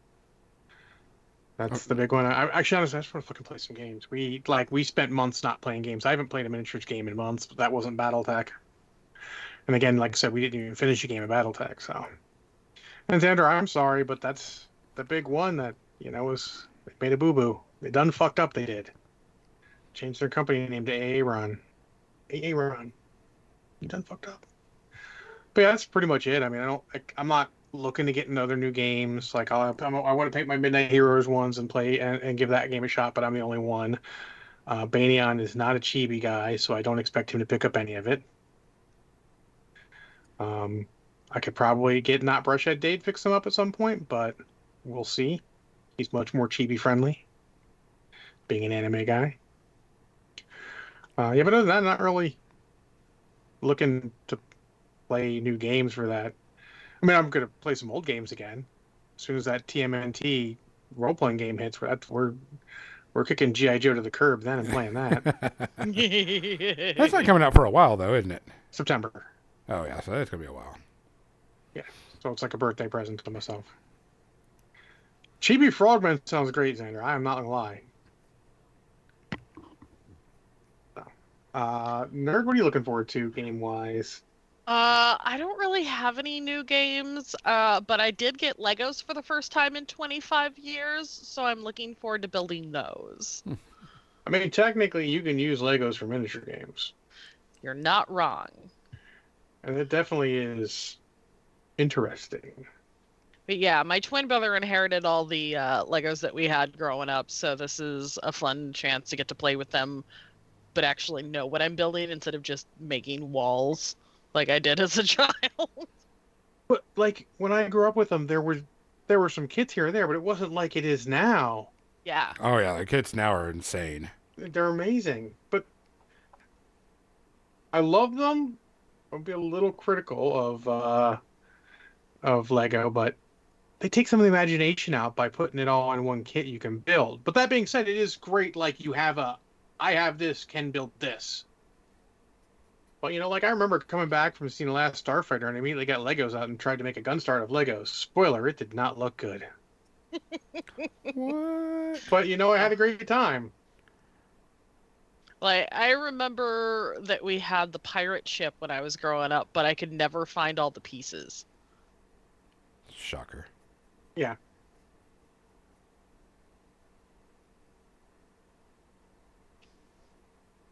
C: That's the big one. Honestly, I just want to fucking play some games. We spent months not playing games. I haven't played a miniatures game in months, but that wasn't BattleTech. And again, like I said, we didn't even finish a game of BattleTech, so. And Xander, I'm sorry, but that's the big one that, they made a boo-boo. They done fucked up, they did. Changed their company name to Aaron. Aaron. You done fucked up. But yeah, that's pretty much it. I mean, I'm not looking to get into other new games. Like, I want to take my Midnight Heroes ones and play and give that game a shot, but I'm the only one. Banyan is not a chibi guy, so I don't expect him to pick up any of it. I could probably get Not Brushhead Dade fix him up at some point, but we'll see. He's much more chibi friendly, being an anime guy. Yeah, but other than that, not really looking to play new games for that. I mean, I'm gonna play some old games again as soon as that TMNT role-playing game hits. We're kicking G.I. Joe to the curb then and playing that.
A: That's not coming out for a while, though, isn't it?
C: September.
A: Oh yeah, so that's gonna be a while.
C: Yeah, so it's like a birthday present to myself. Chibi Frogman sounds great, Xander. I am not gonna lie. Nerd, what are you looking forward to game-wise?
B: I don't really have any new games, but I did get Legos for the first time in 25 years, so I'm looking forward to building those.
C: I mean, technically, you can use Legos for miniature games.
B: You're not wrong.
C: And it definitely is interesting.
B: But yeah, my twin brother inherited all the Legos that we had growing up, so this is a fun chance to get to play with them, but actually know what I'm building instead of just making walls like I did as a child.
C: But like when I grew up with them, there were some kits here and there, but it wasn't like it is now.
B: Yeah.
A: Oh yeah, the kids now are insane.
C: They're amazing, but I love them. I'll be a little critical of Lego, but they take some of the imagination out by putting it all in one kit you can build. But that being said, it is great. Like I have this, can build this. But like I remember coming back from seeing the last Starfighter, and I immediately got Legos out and tried to make a Gunstar of Legos. Spoiler: it did not look good.
A: What?
C: But I had a great time.
B: Like, I remember that we had the pirate ship when I was growing up, but I could never find all the pieces.
A: Shocker.
C: Yeah.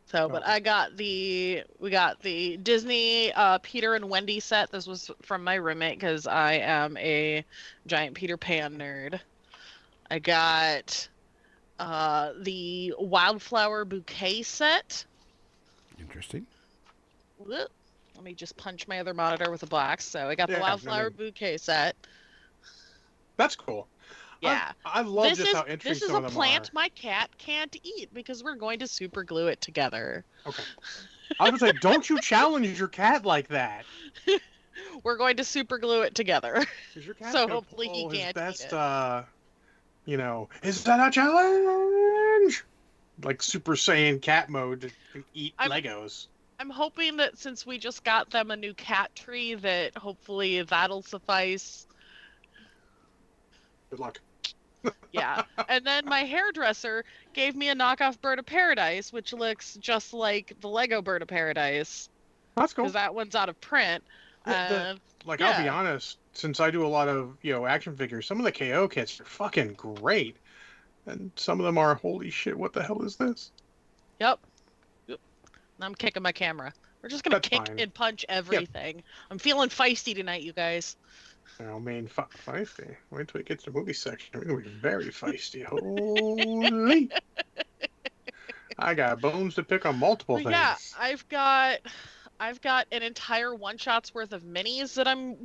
B: So,
C: Oh,
B: but we got the Disney Peter and Wendy set. This was from my roommate because I am a giant Peter Pan nerd. I got the Wildflower Bouquet set.
A: Interesting.
B: Whoop. Let me just punch my other monitor with a box. So I got the
C: yeah. I
B: Wildflower
C: mean,
B: Bouquet set.
C: that's cool.
B: Yeah.
C: I love just how interesting
B: This is
C: some
B: a
C: of them are.
B: plant my cat can't eat because we're going to super glue it together.
C: Okay. I was gonna say, don't you challenge your cat like that.
B: We're going to super glue it together.
C: Because your cat's
B: So
C: gonna
B: hopefully he
C: pull his
B: can't eat
C: best,
B: it.
C: is that a challenge? Like Super Saiyan cat mode to eat
B: I'm
C: Legos.
B: I'm hoping that since we just got them a new cat tree that hopefully that'll suffice.
C: Good luck.
B: Yeah. And then my hairdresser gave me a knockoff Bird of Paradise, which looks just like the Lego Bird of Paradise,
C: That's cool.
B: because that one's out of print.
C: Yeah,
B: Yeah.
C: I'll be honest, since I do a lot of, action figures, some of the KO kits are fucking great. And some of them are, holy shit, what the hell is this?
B: Yep. Yep. And I'm kicking my camera. We're just gonna
C: That's
B: kick
C: fine.
B: and punch everything. I'm feeling feisty tonight, you guys.
C: I mean, feisty. Wait till we get to the movie section. We're going to be very feisty. Holy. I got bones to pick on multiple
B: But
C: things.
B: yeah, I've got an entire one shot's worth of minis that I'm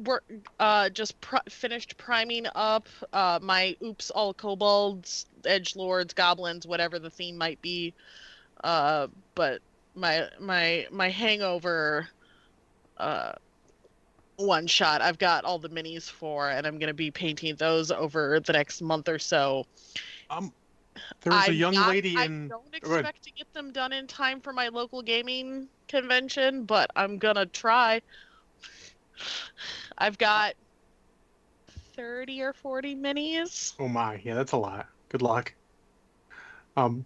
B: just finished priming up. My Oops All Kobolds, Edge Lords, Goblins, whatever the theme might be. But my Hangover one shot, I've got all the minis for, and I'm gonna be painting those over the next month or so.
C: There was a young lady
B: I
C: in.
B: don't expect to get them done in time for my local gaming convention, but I'm gonna try. I've got 30 or 40 minis.
C: Oh my, yeah, that's a lot. Good luck.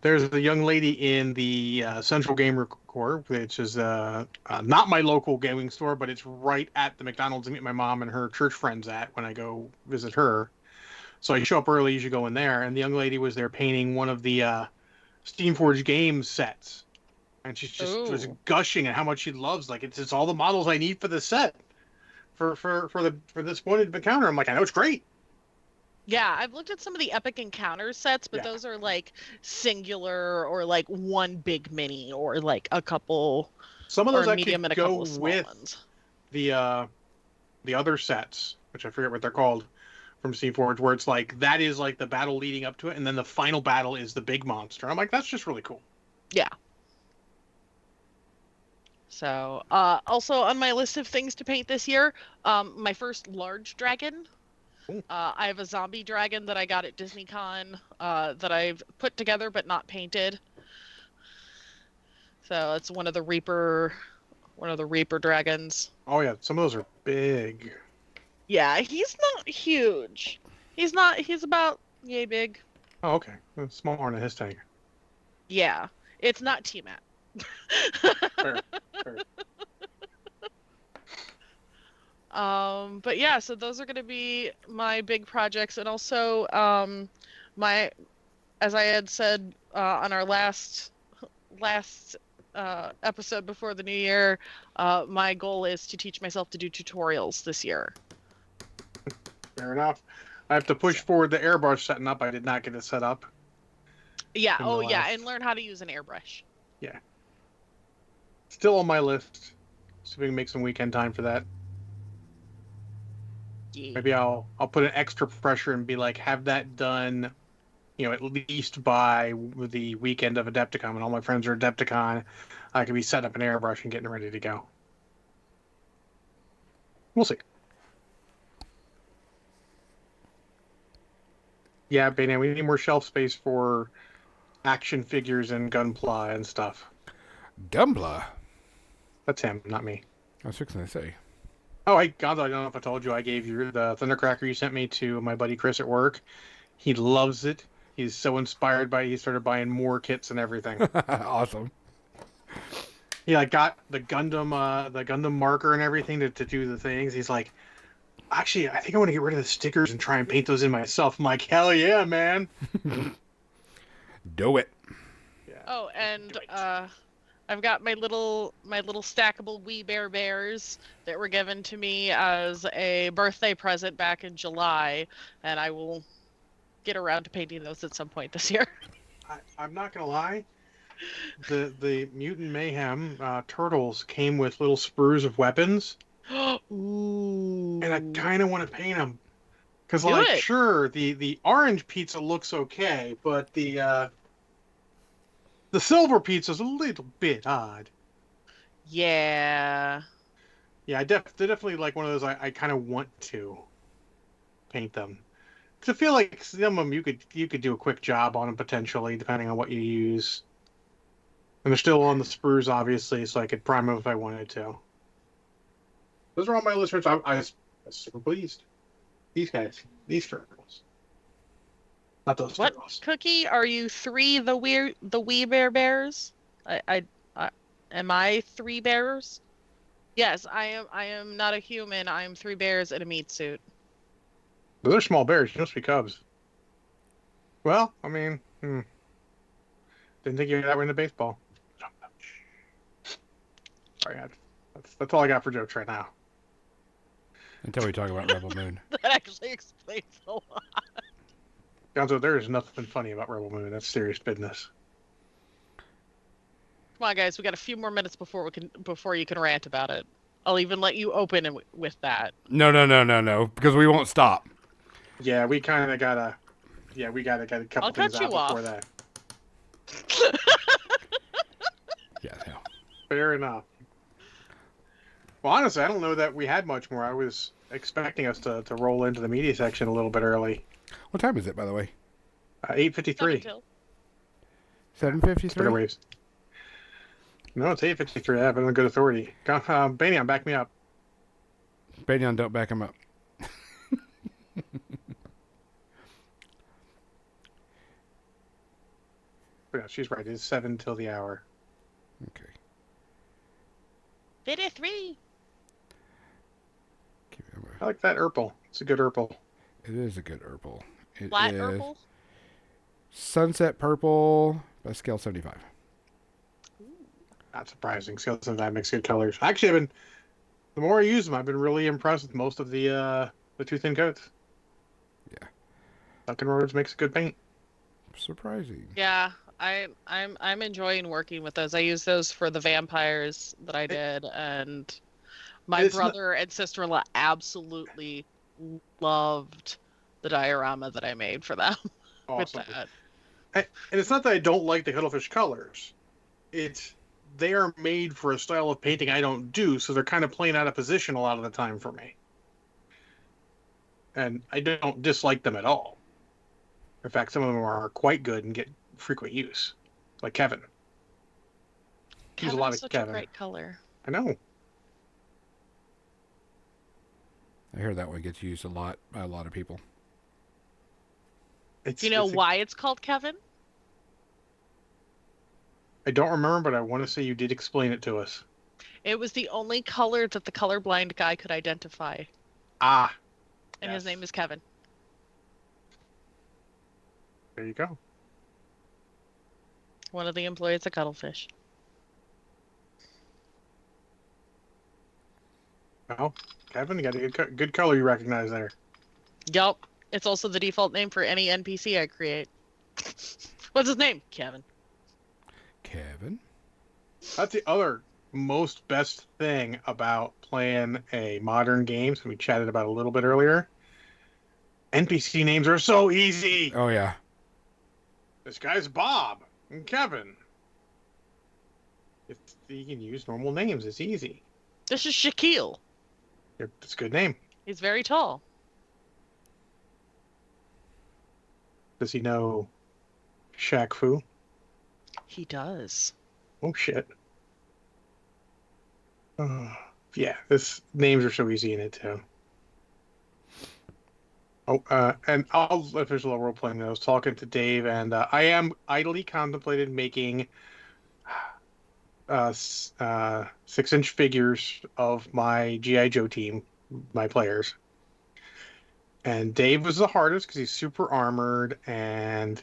C: There's a young lady in the Central Gamer Core, which is not my local gaming store, but it's right at the McDonald's I meet my mom and her church friends at when I go visit her. So I show up early, usually go in there, and the young lady was there painting one of the Steamforged Games sets, and she's just was gushing at how much she loves. Like it's all the models I need for the set for this one encounter. I'm like, I know it's great.
B: Yeah, I've looked at some of the Epic Encounters sets, but those are like singular or like one big mini or like a couple.
C: Some of those
B: or
C: I
B: medium
C: could
B: and a
C: go
B: couple of small
C: with
B: ones.
C: the other sets, which I forget what they're called from Steamforged, where it's like that is like the battle leading up to it, and then the final battle is the big monster. I'm like, that's just really cool.
B: Yeah. So, also on my list of things to paint this year, my first large dragon. I have a zombie dragon that I got at DisneyCon that I've put together but not painted. So it's one of the Reaper dragons.
C: Oh yeah, some of those are big.
B: Yeah, he's not huge. He's about yay big.
C: Oh, okay. That's smaller than his tank.
B: Yeah, it's not T-Mat.
C: Fair.
B: But yeah, so those are going to be my big projects, and also as I had said on our last episode before the new year, my goal is to teach myself to do tutorials this year.
C: Fair enough. I have to push forward the airbrush setting up. I did not get it set up.
B: Yeah. Oh yeah, and learn how to use an airbrush.
C: Yeah. Still on my list. See if we can make some weekend time for that.
B: Yeah.
C: Maybe I'll put an extra pressure and be like, have that done, at least by the weekend of Adepticon. When all my friends are Adepticon, I could be setting up an airbrush and getting ready to go. We'll see. Yeah, Bane, we need more shelf space for action figures and Gunpla and stuff.
A: Gunpla?
C: That's him, not me.
A: I was fixing to say.
C: Oh, God, I don't know if I told you I gave you the Thundercracker you sent me to my buddy Chris at work. He loves it. He's so inspired by it. He started buying more kits and everything.
A: Awesome.
C: He like got the Gundam marker and everything to do the things. He's like, actually, I think I want to get rid of the stickers and try and paint those in myself. I'm like, hell yeah, man.
A: Do it.
C: Yeah.
B: Oh, and
C: Do it.
B: I've got my little stackable Wee Bear Bears that were given to me as a birthday present back in July, and I will get around to painting those at some point this year.
C: I'm not gonna lie. The Mutant Mayhem turtles came with little sprues of weapons,
B: Ooh.
C: and I kind of want to paint them. Because,
B: Do
C: like,
B: it.
C: sure, the orange pizza looks okay, but the silver pizza's a little bit odd.
B: Yeah.
C: Yeah, they're definitely like one of those I kind of want to paint them. Because I feel like some of them you could do a quick job on them potentially, depending on what you use. And they're still on the sprues, obviously, so I could prime them if I wanted to. Those are all my listeners. I was super pleased. These guys, these turtles, not those
B: What
C: turtles.
B: cookie are you? Three the Wee Bear Bears? I am I three bears? Yes, I am. I am not a human. I am three bears in a meat suit.
C: Those are small bears. You must be cubs. Well, I mean, didn't think you were that way into baseball. Sorry, that's all I got for jokes right now.
A: Until we talk about Rebel Moon.
B: That actually explains a lot.
C: Gonzo, there is nothing funny about Rebel Moon. That's serious business.
B: Come on, guys. We got a few more minutes before you can rant about it. I'll even let you open with that.
A: No. Because we won't stop.
C: Yeah, we kind of gotta. Yeah, we gotta get a couple
B: I'll
C: things
B: cut
C: out
B: you
C: before
B: off.
C: that.
A: Yeah, no.
C: Fair enough. Well, honestly, I don't know that we had much more. I was expecting us to roll into the media section a little bit early.
A: What time is it, by the way?
C: 8:53.
B: Until-
A: 7:53.
C: Twitter waves. No, it's 8:53. I have it on good authority. Banyan, back me up.
A: Banyan, don't back him up.
C: Yeah, she's right. It's 7 till the hour.
A: Okay.
B: 53.
C: I like that Urple. It's a good Urple.
A: It is a good Urple. It
B: Flat
A: is
B: purple.
A: Sunset Purple by Scale 75.
C: Not surprising. Scales and that makes good colors. Actually, the more I use them, I've been really impressed with most of the two thin coats.
A: Yeah.
C: Duncan Roads makes a good paint.
A: Surprising.
B: Yeah, I'm enjoying working with those. I use those for the vampires that I did, and my
C: It's not-
B: brother and sister-in-law absolutely loved the diorama that I made for them with
C: Awesome.
B: that.
C: And it's not that I don't like the Cuttlefish colors. It's they are made for a style of painting I don't do, so they're kind of playing out of position a lot of the time for me. And I don't dislike them at all. In fact, some of them are quite good and get frequent use, like Kevin. Use
B: Kevin
C: a lot
B: is
C: of
B: such
C: Kevin.
B: a great color.
C: I know.
A: I hear that one gets used a lot by a lot of people.
C: It's,
B: Do you know
C: it's a-
B: why it's called Kevin?
C: I don't remember, but I want to say you did explain it to us.
B: It was the only color that the colorblind guy could identify,
C: Ah,
B: and his
C: yes.
B: name is Kevin.
C: There you go.
B: One of the employees at Cuttlefish.
C: Well, Kevin, you got a good color you recognize there.
B: Yup. It's also the default name for any NPC I create. What's his name? Kevin.
A: Kevin?
C: That's the other most best thing about playing a modern game, so we chatted about a little bit earlier. NPC names are so easy.
A: Oh, yeah.
C: This guy's Bob and Kevin. You can use normal names. It's easy.
B: This is Shaquille.
C: It's a good name.
B: He's very tall.
C: Does he know Shaq Fu?
B: He does.
C: Oh, shit. Yeah, this names are so easy in it, too. Oh, and if there's a little role playing, I was talking to Dave, and I am idly contemplated making 6-inch figures of my GI Joe team, my players. And Dave was the hardest because he's super armored and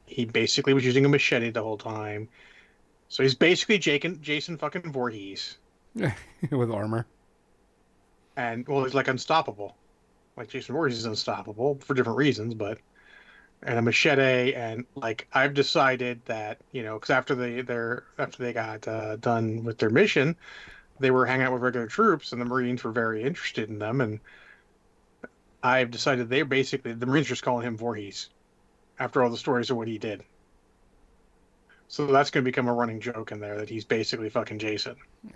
C: he basically was using a machete the whole time. So he's basically Jason fucking Voorhees.
A: With armor.
C: And well, he's like unstoppable. Like Jason Voorhees is unstoppable for different reasons, but and a machete and like I've decided that because after they got done with their mission, they were hanging out with regular troops, and the Marines were very interested in them, and I've decided they're basically the Marines are just calling him Voorhees after all the stories of what he did. So that's going to become a running joke in there that he's basically fucking Jason. And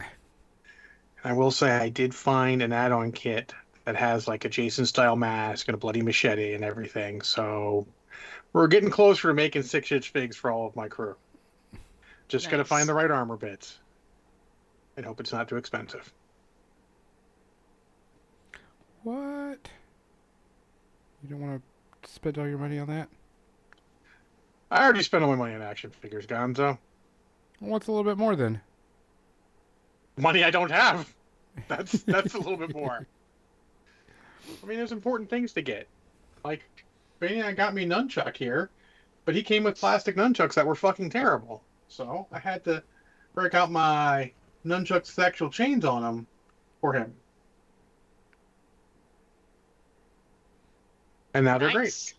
C: I will say I did find an add-on kit that has like a Jason style mask and a bloody machete and everything. So we're getting closer to making 6-inch figs for all of my crew. Just got to find the right armor bits and hope it's not too expensive.
A: What? You don't want to spend all your money on that?
C: I already spent all my money on action figures, Gonzo.
A: What's a little bit more then?
C: Money I don't have. That's a little bit more. I mean, there's important things to get. Like, Baniac got me nunchuck here, but he came with plastic nunchucks that were fucking terrible. So I had to break out my nunchuck with actual chains on them for him. And now they're great.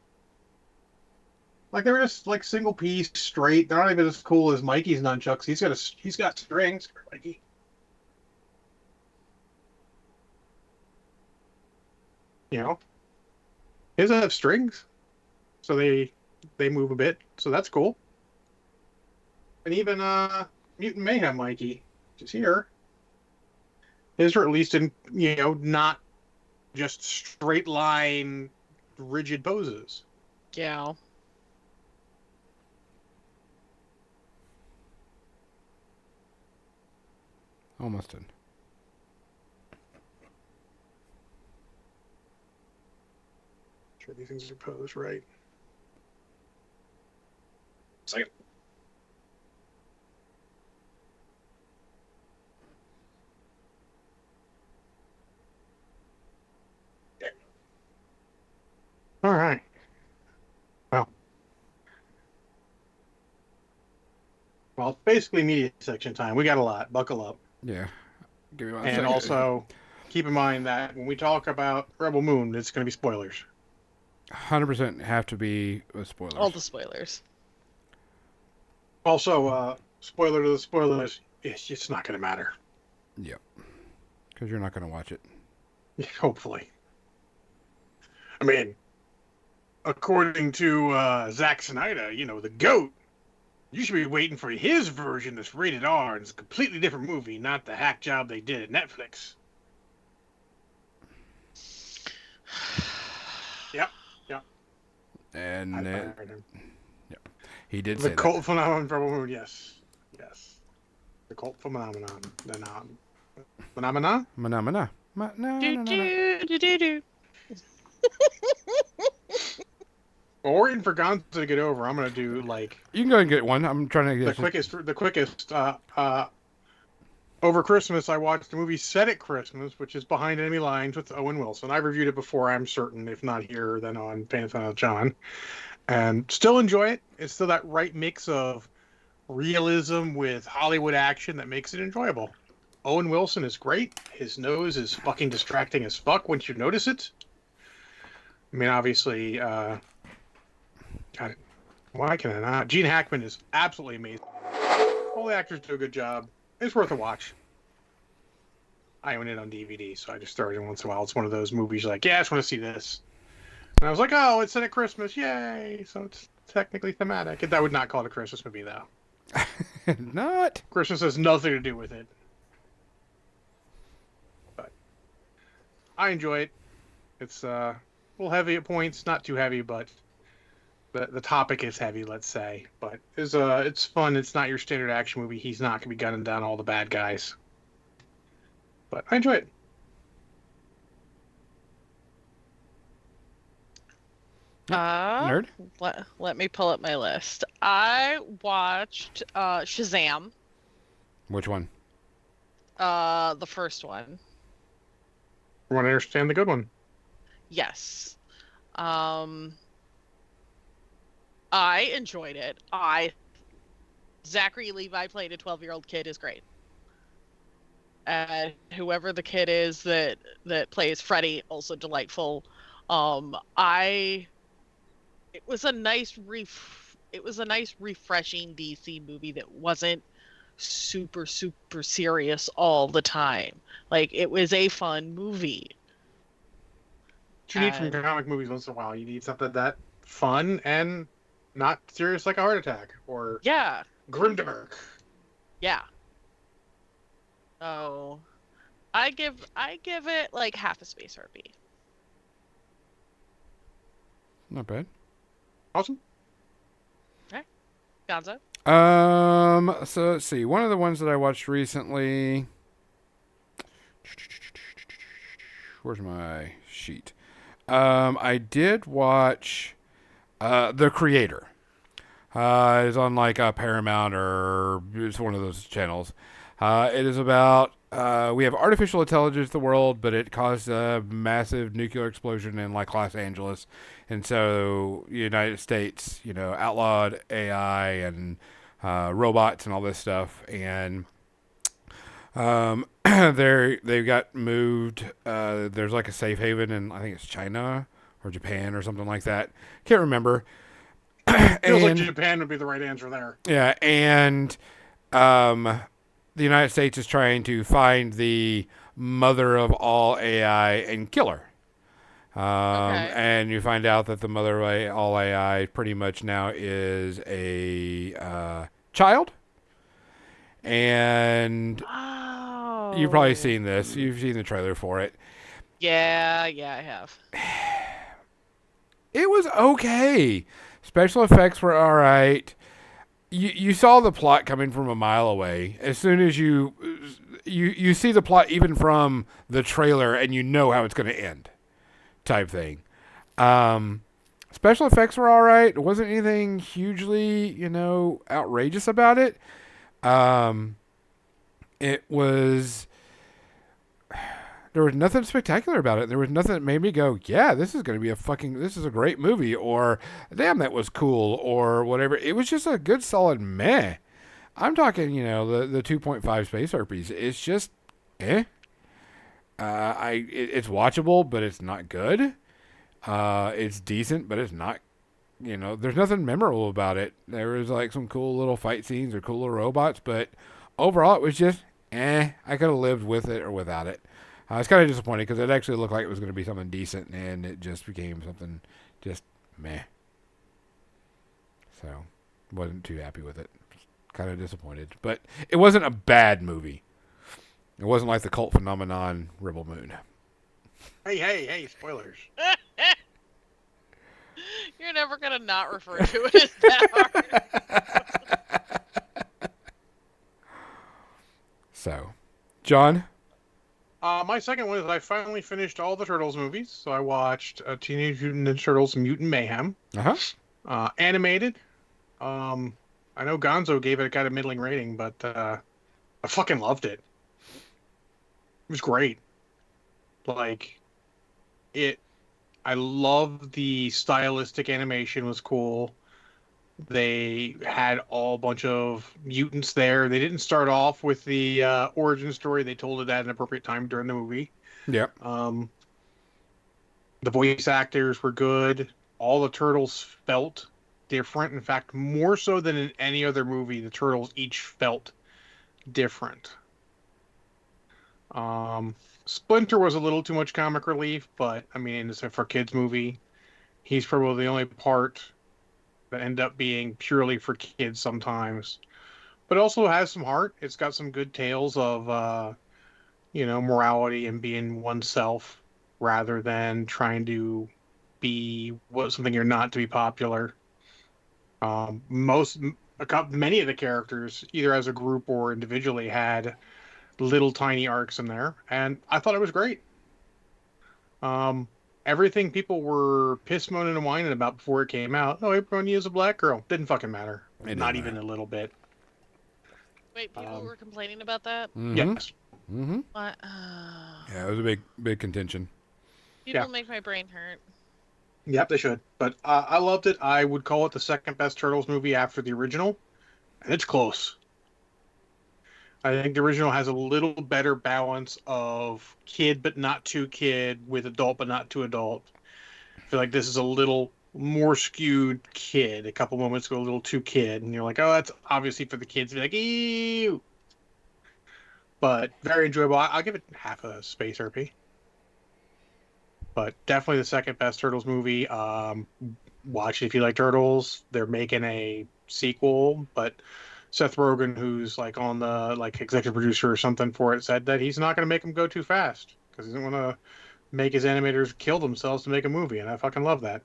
C: Like they're just like single piece, straight. They're not even as cool as Mikey's nunchucks. He's got strings, Mikey. His have strings, so they move a bit. So that's cool. And even Mutant Mayhem Mikey, which is here, his are at least in not just straight line, rigid poses.
B: Yeah.
A: Almost done.
C: Sure, these things are posed right. Second. Okay. All right. Well, it's basically media section time. We got a lot. Buckle up.
A: Yeah. Give me one
C: and
A: second.
C: Also, keep in mind that when we talk about Rebel Moon, it's going to be spoilers.
A: 100% have to be with spoilers.
B: All the spoilers.
C: Also, spoiler to the spoilers, it's not going to matter.
A: Yep. Because you're not going to watch it.
C: Hopefully. I mean, according to Zack Snyder, the GOAT, you should be waiting for his version that's rated R and it's a completely different movie, not the hack job they did at Netflix. Yep.
A: And yep. He did
C: the
A: say that.
C: The cult phenomenon, Rebel Moon, yes. The cult phenomenon. Phenomena?
A: Phenomena.
C: Well, we're waiting for Gonzo to get over. I'm gonna do like
A: you can go and get one. I'm trying to get
C: the quickest. Over Christmas, I watched the movie Set at Christmas, which is Behind Enemy Lines with Owen Wilson. I reviewed it before, I'm certain. If not here, then on Panathon with John. And still enjoy it. It's still that right mix of realism with Hollywood action that makes it enjoyable. Owen Wilson is great. His nose is fucking distracting as fuck once you notice it. I mean, obviously, God, why can I not? Gene Hackman is absolutely amazing. All the actors do a good job. It's worth a watch. I own it on DVD, so I just throw it in once in a while. It's one of those movies like, yeah, I just want to see this. And I was like, oh, it's set at Christmas. Yay. So it's technically thematic. That would not call it a Christmas movie, though.
A: Not.
C: Christmas has nothing to do with it. But I enjoy it. It's a little heavy at points. Not too heavy, but the topic is heavy, let's say. But it's fun. It's not your standard action movie. He's not going to be gunning down all the bad guys. But I enjoy it.
A: Nerd?
B: Let me pull up my list. I watched Shazam.
A: Which one?
B: The first one.
C: I want to understand the good one.
B: Yes. I enjoyed it. Zachary Levi playing a 12-year-old kid is great. And whoever the kid is that plays Freddy, also delightful. It was a nice refreshing DC movie that wasn't super serious all the time. Like, it was a fun movie.
C: What you need from comic movies once in a while. You need something that fun and not serious like a heart attack or
B: Yeah.
C: grimdark.
B: Yeah. So I give it like half a space harpy.
A: Not bad.
C: Awesome.
B: Okay. Gonzo?
A: So let's see. One of the ones that I watched recently. Where's my sheet? I did watch The Creator. It's on like Paramount or it's one of those channels. It is about we have artificial intelligence in the world, but it caused a massive nuclear explosion in like Los Angeles, and so United States, outlawed AI and robots and all this stuff, and they got moved. There's like a safe haven in I think it's China or Japan or something like that. Can't remember.
C: Feels like Japan would be the right answer there.
A: Yeah, and the United States is trying to find the mother of all AI and kill her.
B: Okay.
A: And you find out that the mother of all AI pretty much now is a child. And
B: Oh.
A: you've probably seen this. You've seen the trailer for it.
B: Yeah, I have.
A: It was okay. Special effects were all right. You saw the plot coming from a mile away. As soon as you see the plot even from the trailer, and you know how it's going to end, type thing. Special effects were all right. It wasn't anything hugely, outrageous about it. It was. There was nothing spectacular about it. There was nothing that made me go, yeah, this is a great movie, or damn, that was cool, or whatever. It was just a good, solid meh. I'm talking, the 2.5 Space Harpies. It's just, eh. It's watchable, but it's not good. It's decent, but it's not, there's nothing memorable about it. There was like some cool little fight scenes or cool little robots, but overall it was just, I could have lived with it or without it. I was kind of disappointed because it actually looked like it was going to be something decent, and it just became something just meh. So, wasn't too happy with it. Kind of disappointed. But it wasn't a bad movie. It wasn't like the cult phenomenon Rebel Moon.
C: Hey, spoilers.
B: You're never going to not refer to it as that hard.
A: So, John?
C: My second one is I finally finished all the Turtles movies. So I watched Teenage Mutant Ninja Turtles Mutant Mayhem. Animated. I know Gonzo gave it a middling rating, but I fucking loved it. It was great. I love the stylistic animation was cool. They had a bunch of mutants there. They didn't start off with the origin story. They told it at an appropriate time during the movie.
A: Yep.
C: The voice actors were good. All the Turtles felt different. In fact, more so than in any other movie, the Turtles each felt different. Splinter was a little too much comic relief, but, it's a for kids movie. He's probably the only part that end up being purely for kids sometimes. But it also has some heart. It's got some good tales of, morality and being oneself rather than trying to be something you're not to be popular. Many of the characters, either as a group or individually, had little tiny arcs in there, and I thought it was great. Everything people were piss moaning and whining about before it came out. Oh, April is a black girl. Didn't fucking matter. Not even a little bit.
B: Wait, people were complaining about that?
A: Mm-hmm.
C: Yes.
A: Mm-hmm.
B: What?
A: Yeah, it was a big contention.
B: People
C: Yeah.
B: make my brain hurt.
C: Yep, they should. But I loved it. I would call it the second best Turtles movie after the original, and it's close. I think the original has a little better balance of kid but not too kid with adult but not too adult. I feel like this is a little more skewed kid. A couple moments go a little too kid, and you're like, oh, that's obviously for the kids to be like, ew. But very enjoyable. I'll give it half a space herpy. But definitely the second best Turtles movie. Watch it if you like Turtles. They're making a sequel, but Seth Rogen, who's like on the like executive producer or something for it, said that he's not going to make them go too fast because he doesn't want to make his animators kill themselves to make a movie, and I fucking love that.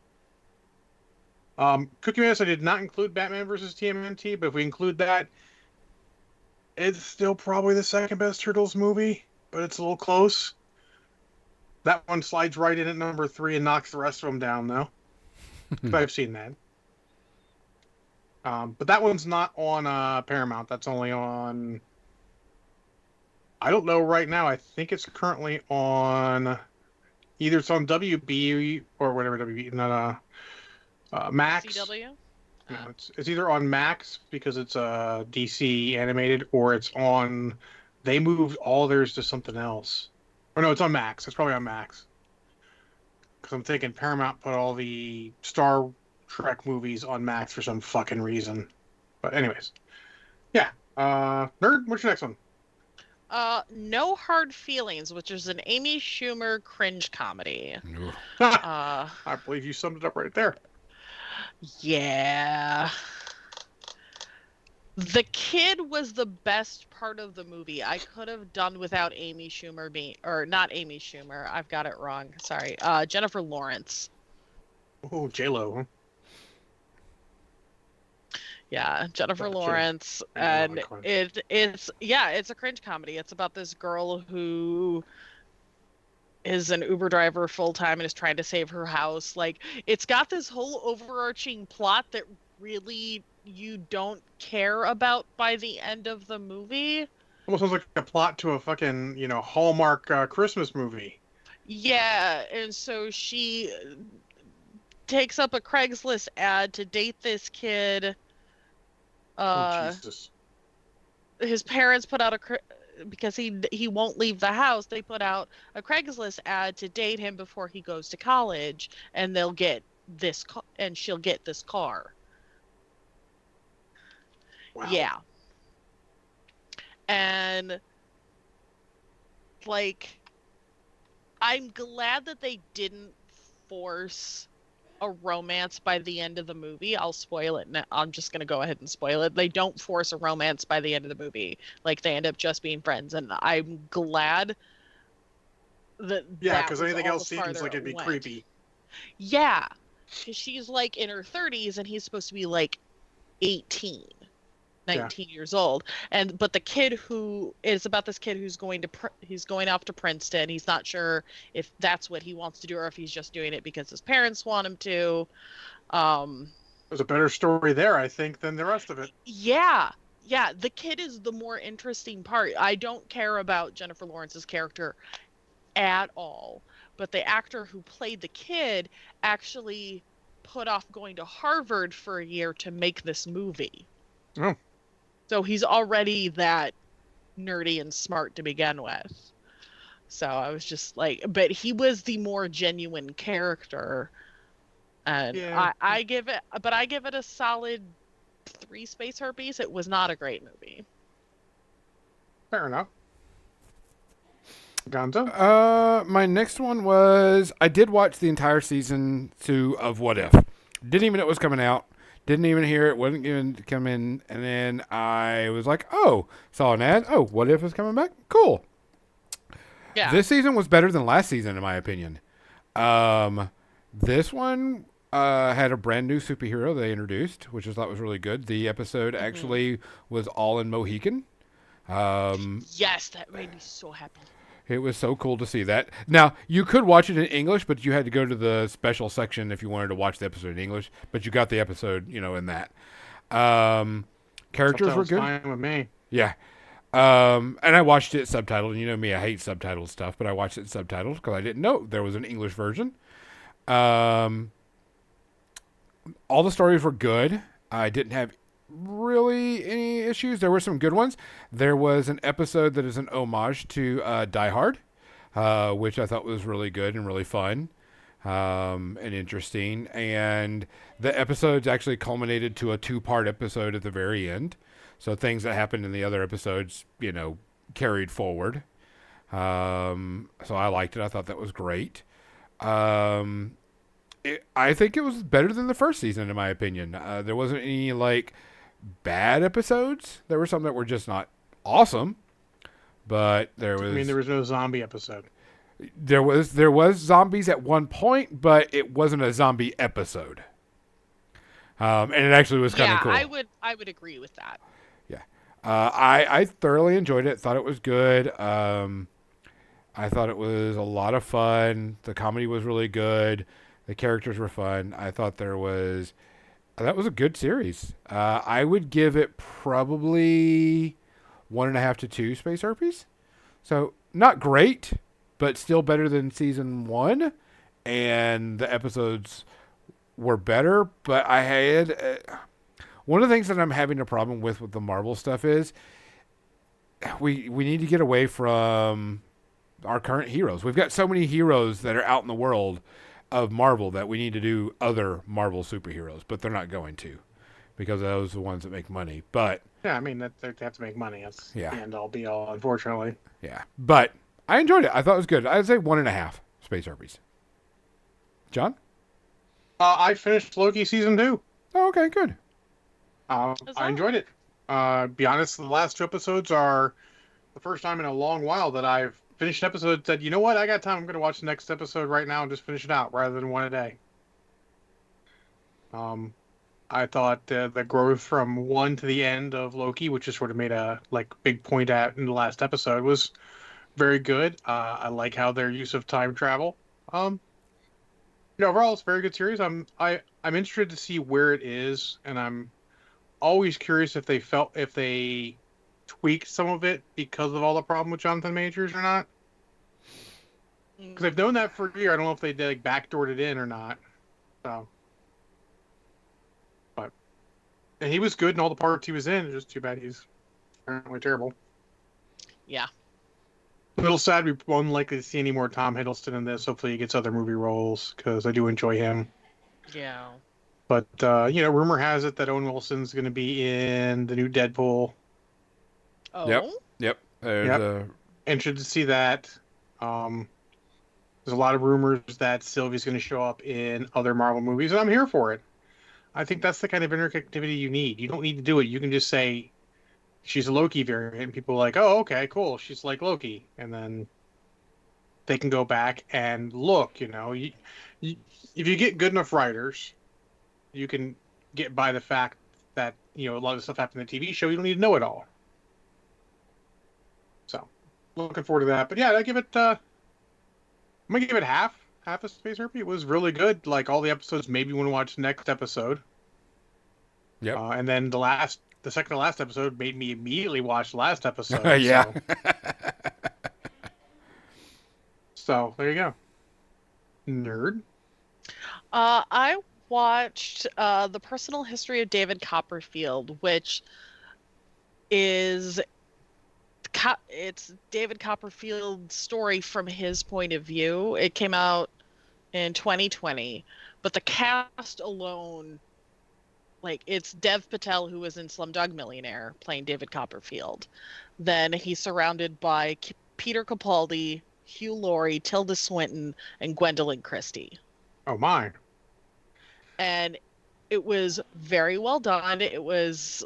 C: Cookie Mass, I did not include Batman versus TMNT, but if we include that, it's still probably the second best Turtles movie, but it's a little close. That one slides right in at number 3 and knocks the rest of them down, though. I've seen that. But that one's not on Paramount. That's only on... I don't know right now. I think it's currently on... Either it's on WB or whatever WB... Not Max.
B: CW?
C: Yeah, it's either on Max because it's DC animated, or it's on... They moved all theirs to something else. Or no, it's on Max. It's probably on Max. Because I'm thinking Paramount put all the Star Trek movies on Max for some fucking reason. But anyways. Yeah. Nerd, what's your next one?
B: No Hard Feelings, which is an Amy Schumer cringe comedy.
C: I believe you summed it up right there.
B: Yeah. The kid was the best part of the movie. I could have done without Amy Schumer being, or not Amy Schumer. I've got it wrong. Sorry. Jennifer Lawrence.
C: Oh, J-Lo, huh?
B: Yeah, Jennifer
C: Gotcha.
B: Lawrence,
C: I know
B: and
C: that one.
B: it's a cringe comedy. It's about this girl who is an Uber driver full time and is trying to save her house. Like, it's got this whole overarching plot that really you don't care about by the end of the movie.
C: Almost sounds like a plot to a fucking, Hallmark Christmas movie.
B: Yeah, and so she takes up a Craigslist ad to date this kid.
C: Oh, Jesus.
B: His parents put out because he won't leave the house. They put out a Craigslist ad to date him before he goes to college, and they'll get this and she'll get this car.
C: Wow.
B: Yeah. And like, I'm glad that they didn't force a romance by the end of the movie. I'll spoil it. I'm just going to go ahead and spoil it. They don't force a romance by the end of the movie. Like, they end up just being friends. And I'm glad that.
C: Yeah, because anything else seems like it'd be creepy.
B: Yeah. Because she's like in her 30s and he's supposed to be like 19 years old, but the kid who is about this kid who's he's going off to Princeton. He's not sure if that's what he wants to do or if he's just doing it because his parents want him to.
C: There's a better story there, I think, than the rest of it.
B: Yeah, the kid is the more interesting part. I don't care about Jennifer Lawrence's character at all, but the actor who played the kid actually put off going to Harvard for a year to make this movie.
C: Oh.
B: So he's already that nerdy and smart to begin with. So I was just like, but he was the more genuine character. And
C: yeah.
B: I give it a solid 3 space herpes. It was not a great movie.
C: Fair enough. Gonzo?
A: My next one was, I did watch the entire season 2 of What If. Didn't even know it was coming out. Didn't even hear it, wasn't even come in, and then I was like, oh, saw an ad. Oh, What If is coming back? Cool.
B: Yeah.
A: This season was better than last season, in my opinion. This one had a brand new superhero they introduced, which I thought was really good. The episode actually was all in Mohican.
B: Yes, that made me so happy.
A: It was so cool to see that. Now, you could watch it in English, but you had to go to the special section if you wanted to watch the episode in English. But you got the episode, in that. Characters were good.
C: Fine with me.
A: Yeah. And I watched it subtitled. You know me, I hate subtitled stuff, but I watched it subtitled because I didn't know there was an English version. Um, all the stories were good. I didn't have really any issues. There were some good ones. There was an episode that is an homage to Die Hard, which I thought was really good and really fun and interesting. And the episodes actually culminated to a 2-part episode at the very end. So things that happened in the other episodes, carried forward. So I liked it. I thought that was great. Um, I think it was better than the first season, in my opinion. There wasn't any bad episodes. There were some that were just not awesome, but there was.
C: I mean, there was no zombie episode.
A: There was zombies at one point, but it wasn't a zombie episode. And it actually was kind of cool.
B: I would agree with that.
A: Yeah, I thoroughly enjoyed it. Thought it was good. I thought it was a lot of fun. The comedy was really good. The characters were fun. I thought that was a good series. I would give it probably 1.5 to 2 space herpes. So not great, but still better than season 1. And the episodes were better. But I had one of the things that I'm having a problem with the Marvel stuff is we need to get away from our current heroes. We've got so many heroes that are out in the world of Marvel that we need to do other Marvel superheroes, but they're not going to because those are the ones that make money. But
C: yeah, I mean that they have to make money. That's the end all be all, unfortunately.
A: Yeah, but I enjoyed it. I thought it was good. I'd say 1.5 space herpes. John?
C: I finished Loki season 2.
A: Oh, okay, good.
C: I enjoyed it. Be honest, the last 2 episodes are the first time in a long while that I've finished an episode and said, you know what, I got time. I'm going to watch the next episode right now and just finish it out rather than one a day. I thought the growth from 1 to the end of Loki, which is sort of made a big point at in the last episode, was very good. I like how their use of time travel. Overall, it's a very good series. I'm interested to see where it is, and I'm always curious if they tweaked some of it because of all the problem with Jonathan Majors or not. Because I've known that for a year. I don't know if they backdoored it in or not. So, and he was good in all the parts he was in. It's just too bad he's apparently terrible.
B: Yeah.
C: A little sad we won't likely to see any more Tom Hiddleston in this. Hopefully he gets other movie roles because I do enjoy him.
B: Yeah.
C: But, rumor has it that Owen Wilson's going to be in the new Deadpool.
B: Oh?
A: Yep.
C: Interested to see that. There's a lot of rumors that Sylvie's going to show up in other Marvel movies, and I'm here for it. I think that's the kind of interconnectivity you need. You don't need to do it. You can just say she's a Loki variant, and people are like, oh, okay, cool. She's like Loki. And then they can go back and look, if you get good enough writers, you can get by the fact that, a lot of stuff happened in the TV show. You don't need to know it all. So, looking forward to that. But yeah, I'm going to give it half a space herpes. It was really good. All the episodes made me want to watch the next episode.
A: Yep.
C: And then the second to last episode made me immediately watch the last episode.
A: Yeah.
C: So there you go. Nerd.
B: I watched The Personal History of David Copperfield, which is it's David Copperfield's story from his point of view. It came out in 2020, but the cast alone, it's Dev Patel, who was in Slumdog Millionaire, playing David Copperfield. Then he's surrounded by Peter Capaldi, Hugh Laurie, Tilda Swinton, and Gwendolyn Christie.
C: Oh, my.
B: And it was very well done. It was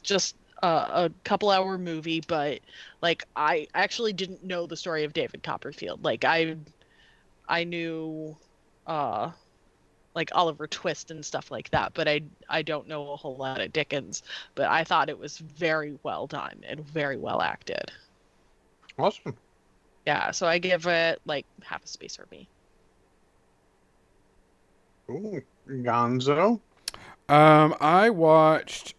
B: just a couple-hour movie, but I actually didn't know the story of David Copperfield. I knew Oliver Twist and stuff like that, but I don't know a whole lot of Dickens. But I thought it was very well done and very well acted.
C: Awesome.
B: Yeah, so I give it half a space for me.
C: Ooh, Gonzo.
A: I watched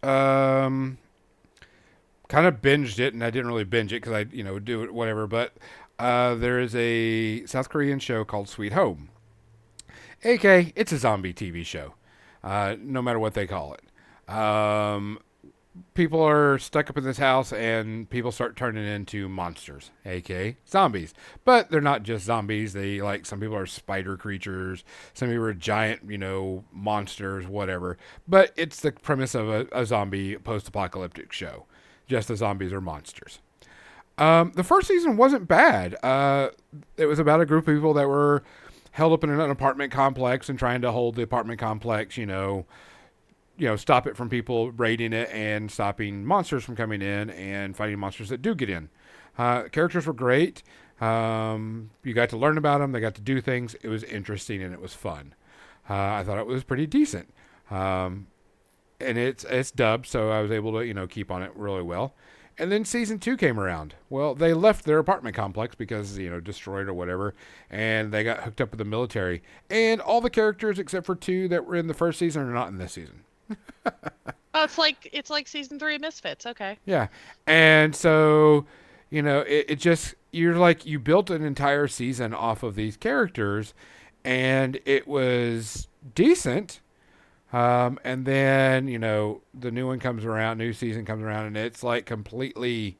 A: kind of binged it, and I didn't really binge it because I, do it whatever. But there is a South Korean show called Sweet Home. AK, it's a zombie TV show, no matter what they call it. People are stuck up in this house, and people start turning into monsters, aka zombies. But they're not just zombies. Some people are spider creatures, some people are giant, monsters, whatever. But it's the premise of a zombie post-apocalyptic show. Just the zombies are monsters. The first season wasn't bad. It was about a group of people that were held up in an apartment complex and trying to hold the apartment complex, stop it from people raiding it and stopping monsters from coming in and fighting monsters that do get in. Characters were great. You got to learn about them. They got to do things. It was interesting and it was fun. I thought it was pretty decent. And it's dubbed, so I was able to, keep on it really well. And then season 2 came around. Well, they left their apartment complex because, destroyed or whatever, and they got hooked up with the military. And all the characters except for 2 that were in the first season are not in this season.
B: Oh, it's like season 3 of Misfits. Okay.
A: Yeah. And so, it just, you're like, you built an entire season off of these characters, and it was decent. And then, the new one comes around, new season comes around, and it's like completely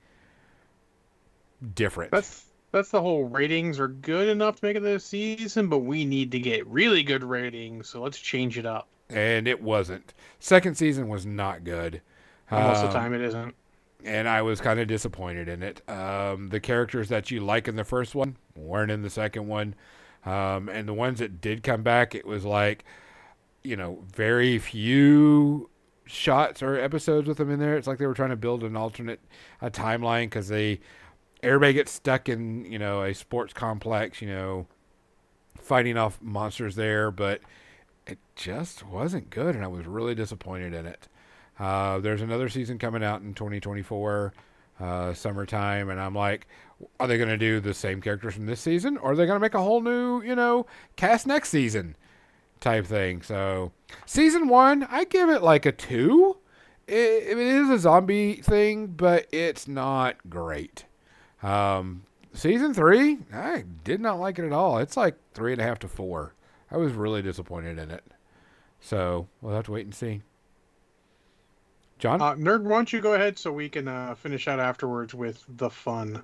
A: different.
C: That's the whole ratings are good enough to make it this season, but we need to get really good ratings, so let's change it up.
A: And it wasn't. Second season was not good.
C: Most of the time it isn't.
A: And I was kind of disappointed in it. The characters that you like in the first one weren't in the second one. And the ones that did come back, it was like, very few shots or episodes with them in there. It's like they were trying to build an alternate timeline because everybody gets stuck in, a sports complex, fighting off monsters there, but it just wasn't good, and I was really disappointed in it. There's another season coming out in 2024, summertime, and I'm like, are they going to do the same characters from this season, or are they going to make a whole new, cast next season type thing? So, season 1, I give it like a 2. It is a zombie thing, but it's not great. Season 3, I did not like it at all. It's like 3.5 to 4. I was really disappointed in it. So, we'll have to wait and see. John?
C: Nerd, why don't you go ahead so we can finish out afterwards with the fun.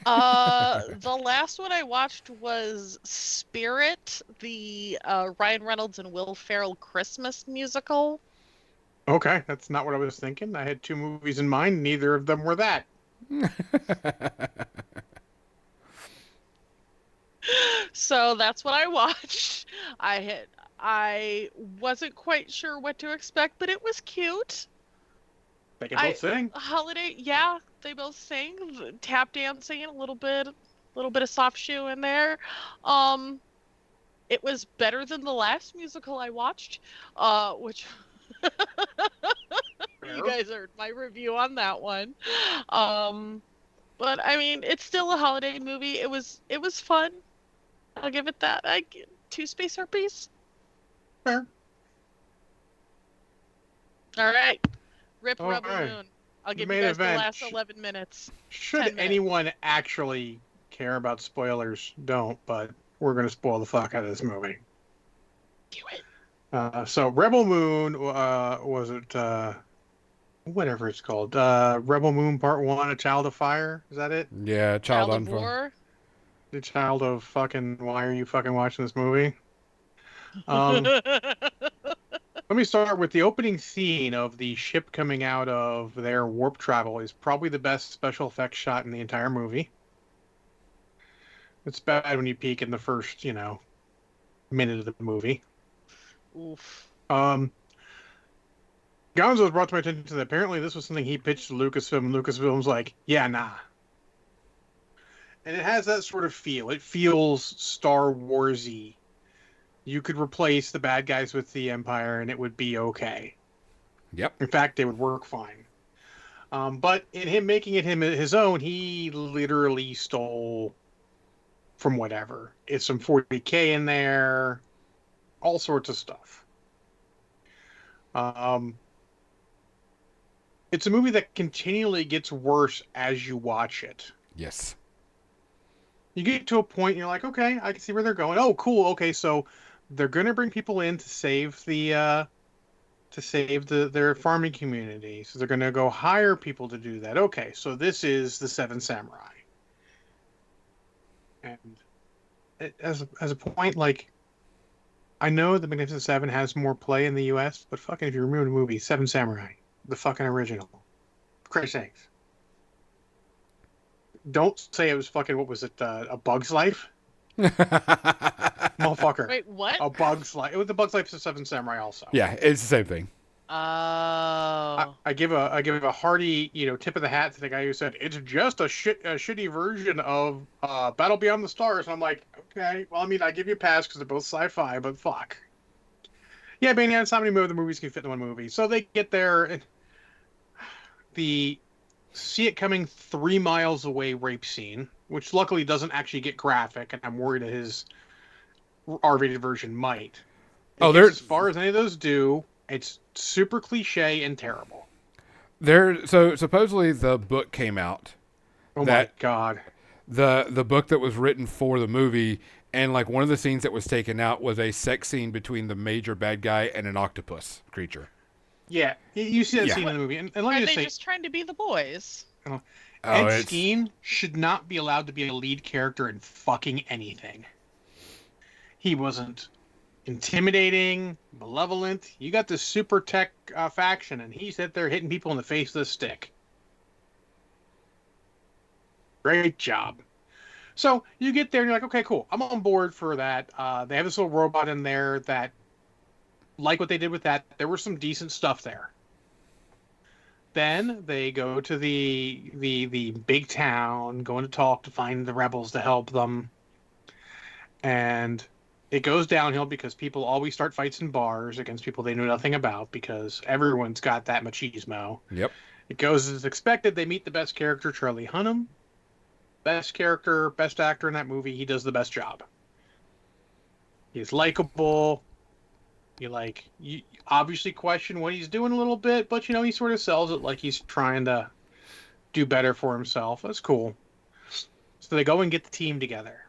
B: The last one I watched was Spirit, the Ryan Reynolds and Will Ferrell Christmas musical.
C: Okay, that's not what I was thinking. I had 2 movies in mind. Neither of them were that.
B: So that's what I watched. I wasn't quite sure what to expect, but it was cute.
C: They can both sing.
B: Holiday, yeah, they both sing, tap dancing, a little bit of soft shoe in there. It was better than the last musical I watched, which you guys heard my review on that one. But I mean, it's still a holiday movie. It was fun. I'll give it that. 2 space herpes.
C: Fair.
B: All right. Rip
C: All
B: Rebel
C: right.
B: Moon. I'll give
C: Main
B: you guys
C: event.
B: the last 11 minutes. 10
C: Should
B: minutes.
C: anyone actually care about spoilers, don't, but we're going to spoil the fuck out of this movie.
B: Do it.
C: So Rebel Moon, was it, whatever it's called, Rebel Moon Part 1, A Child of Fire? Is that it?
A: Yeah, Child on
B: of
A: Fire.
B: War.
C: The child of fucking, why are you fucking watching this movie? Let me start with the opening scene of the ship coming out of their warp travel is probably the best special effects shot in the entire movie. It's bad when you peek in the first, minute of the movie.
B: Oof.
C: Gonzo brought to my attention that apparently this was something he pitched to Lucasfilm. Lucasfilm's like, yeah, nah. And it has that sort of feel. It feels Star Wars-y. You could replace the bad guys with the Empire and it would be okay.
A: Yep.
C: In fact, it would work fine. But in him making it his own, he literally stole from whatever. It's some 40K in there. All sorts of stuff. it's a movie that continually gets worse as you watch it.
A: Yes.
C: You get to a point and you're like, okay, I can see where they're going. Oh, cool. Okay, so they're gonna bring people in to save their farming community. So they're gonna go hire people to do that. Okay, so this is the Seven Samurai. And as a point, like, I know the Magnificent Seven has more play in the U.S., but fucking if you remove the movie Seven Samurai, the fucking original, for Christ's sakes, don't say it was fucking what was it? A Bug's Life, motherfucker.
B: Wait, what?
C: A Bug's Life. It was the Bug's Life of Seven Samurai also.
A: Yeah, it's the same thing.
B: Oh.
C: I give a hearty tip of the hat to the guy who said it's just a shitty version of Battle Beyond the Stars. And I'm like, okay, well, I mean, I give you a pass because they're both sci-fi, but fuck. Yeah, but it's not many of the movies can fit in one movie. So they get there, and the see it coming 3 miles away rape scene, which luckily doesn't actually get graphic, and I'm worried that his R-rated version might.
A: Oh,
C: Gets
A: there-
C: as far as any of those do, it's super cliche and terrible.
A: So supposedly the book came out.
C: Oh
A: That-
C: my god.
A: The book that was written for the movie, and like one of the scenes that was taken out was a sex scene between the major bad guy and an octopus creature.
C: Yeah, you see that
A: Yeah.
C: scene in the movie, and let
B: Are
C: me
B: they
C: just say,
B: just trying to be the boys?
A: Oh,
C: Ed
A: it's
C: Skeen should not be allowed to be a lead character in fucking anything. He wasn't intimidating, malevolent. You got this super tech faction, and he's out there hitting people in the face with a stick. Great job. So you get there and you're like, okay, cool. I'm on board for that. They have this little robot in there that, like what they did with that, there was some decent stuff there. Then they go to the big town, going to talk to find the rebels to help them. And it goes downhill because people always start fights in bars against people they know nothing about because everyone's got that machismo.
A: Yep.
C: It goes as expected. They meet the best character, Charlie Hunnam. Best character, best actor in that movie. He does the best job. He's likable. You obviously question what he's doing a little bit, but he sort of sells it like he's trying to do better for himself. That's cool. So they go and get the team together.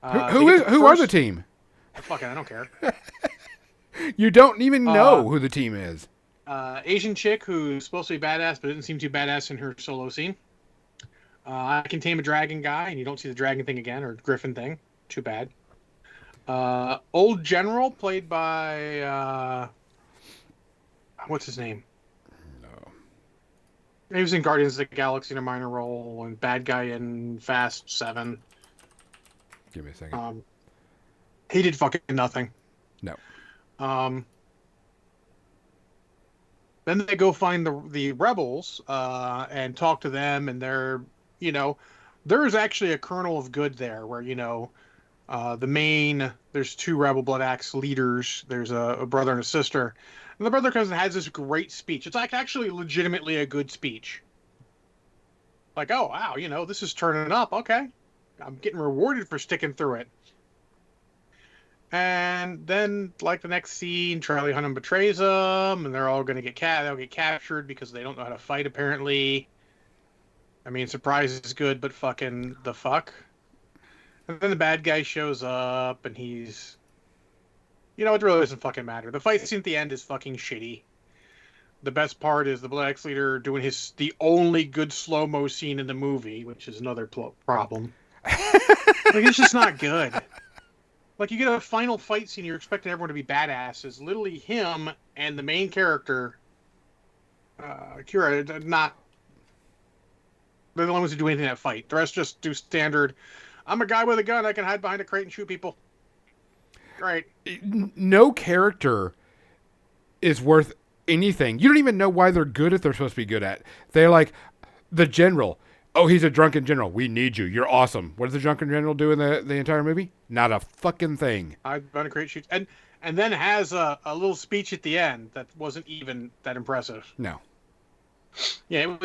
A: Who are the team?
C: Fucking, I don't care.
A: You don't even know who the team is.
C: Asian chick who's supposed to be badass, but didn't seem too badass in her solo scene. I can tame a dragon guy, and you don't see the dragon thing again, or griffin thing. Too bad. Old General, played by what's his name?
A: No.
C: He was in Guardians of the Galaxy in a minor role, and bad guy in Fast 7.
A: Give me a second.
C: He did fucking nothing.
A: No.
C: Then they go find the rebels and talk to them, and they're there is actually a kernel of good there, where there's 2 rebel Blood Axe leaders. There's a brother and a sister, and the brother comes and has this great speech. It's like actually legitimately a good speech. Like, oh wow, this is turning up. Okay, I'm getting rewarded for sticking through it. And then, like the next scene, Charlie Hunnam betrays them, and they're all going to they'll get captured because they don't know how to fight. Apparently, I mean, surprise is good, but fucking the fuck. And then the bad guy shows up, and he's, it really doesn't fucking matter. The fight scene at the end is fucking shitty. The best part is the Black Axe leader doing the only good slow-mo scene in the movie, which is another problem. It's just not good. Like, you get a final fight scene, you're expecting everyone to be badasses. Literally him and the main character, Kira, they're the only ones who do anything in that fight. The rest just do standard, I'm a guy with a gun, I can hide behind a crate and shoot people. Right.
A: No character is worth anything. You don't even know why they're good if they're supposed to be good at. They're like, the general. Oh, he's a drunken general. We need you. You're awesome. What does the drunken general do in the entire movie? Not a fucking thing.
C: I've done a great shoot. And then has a little speech at the end that wasn't even that impressive.
A: No.
C: Yeah,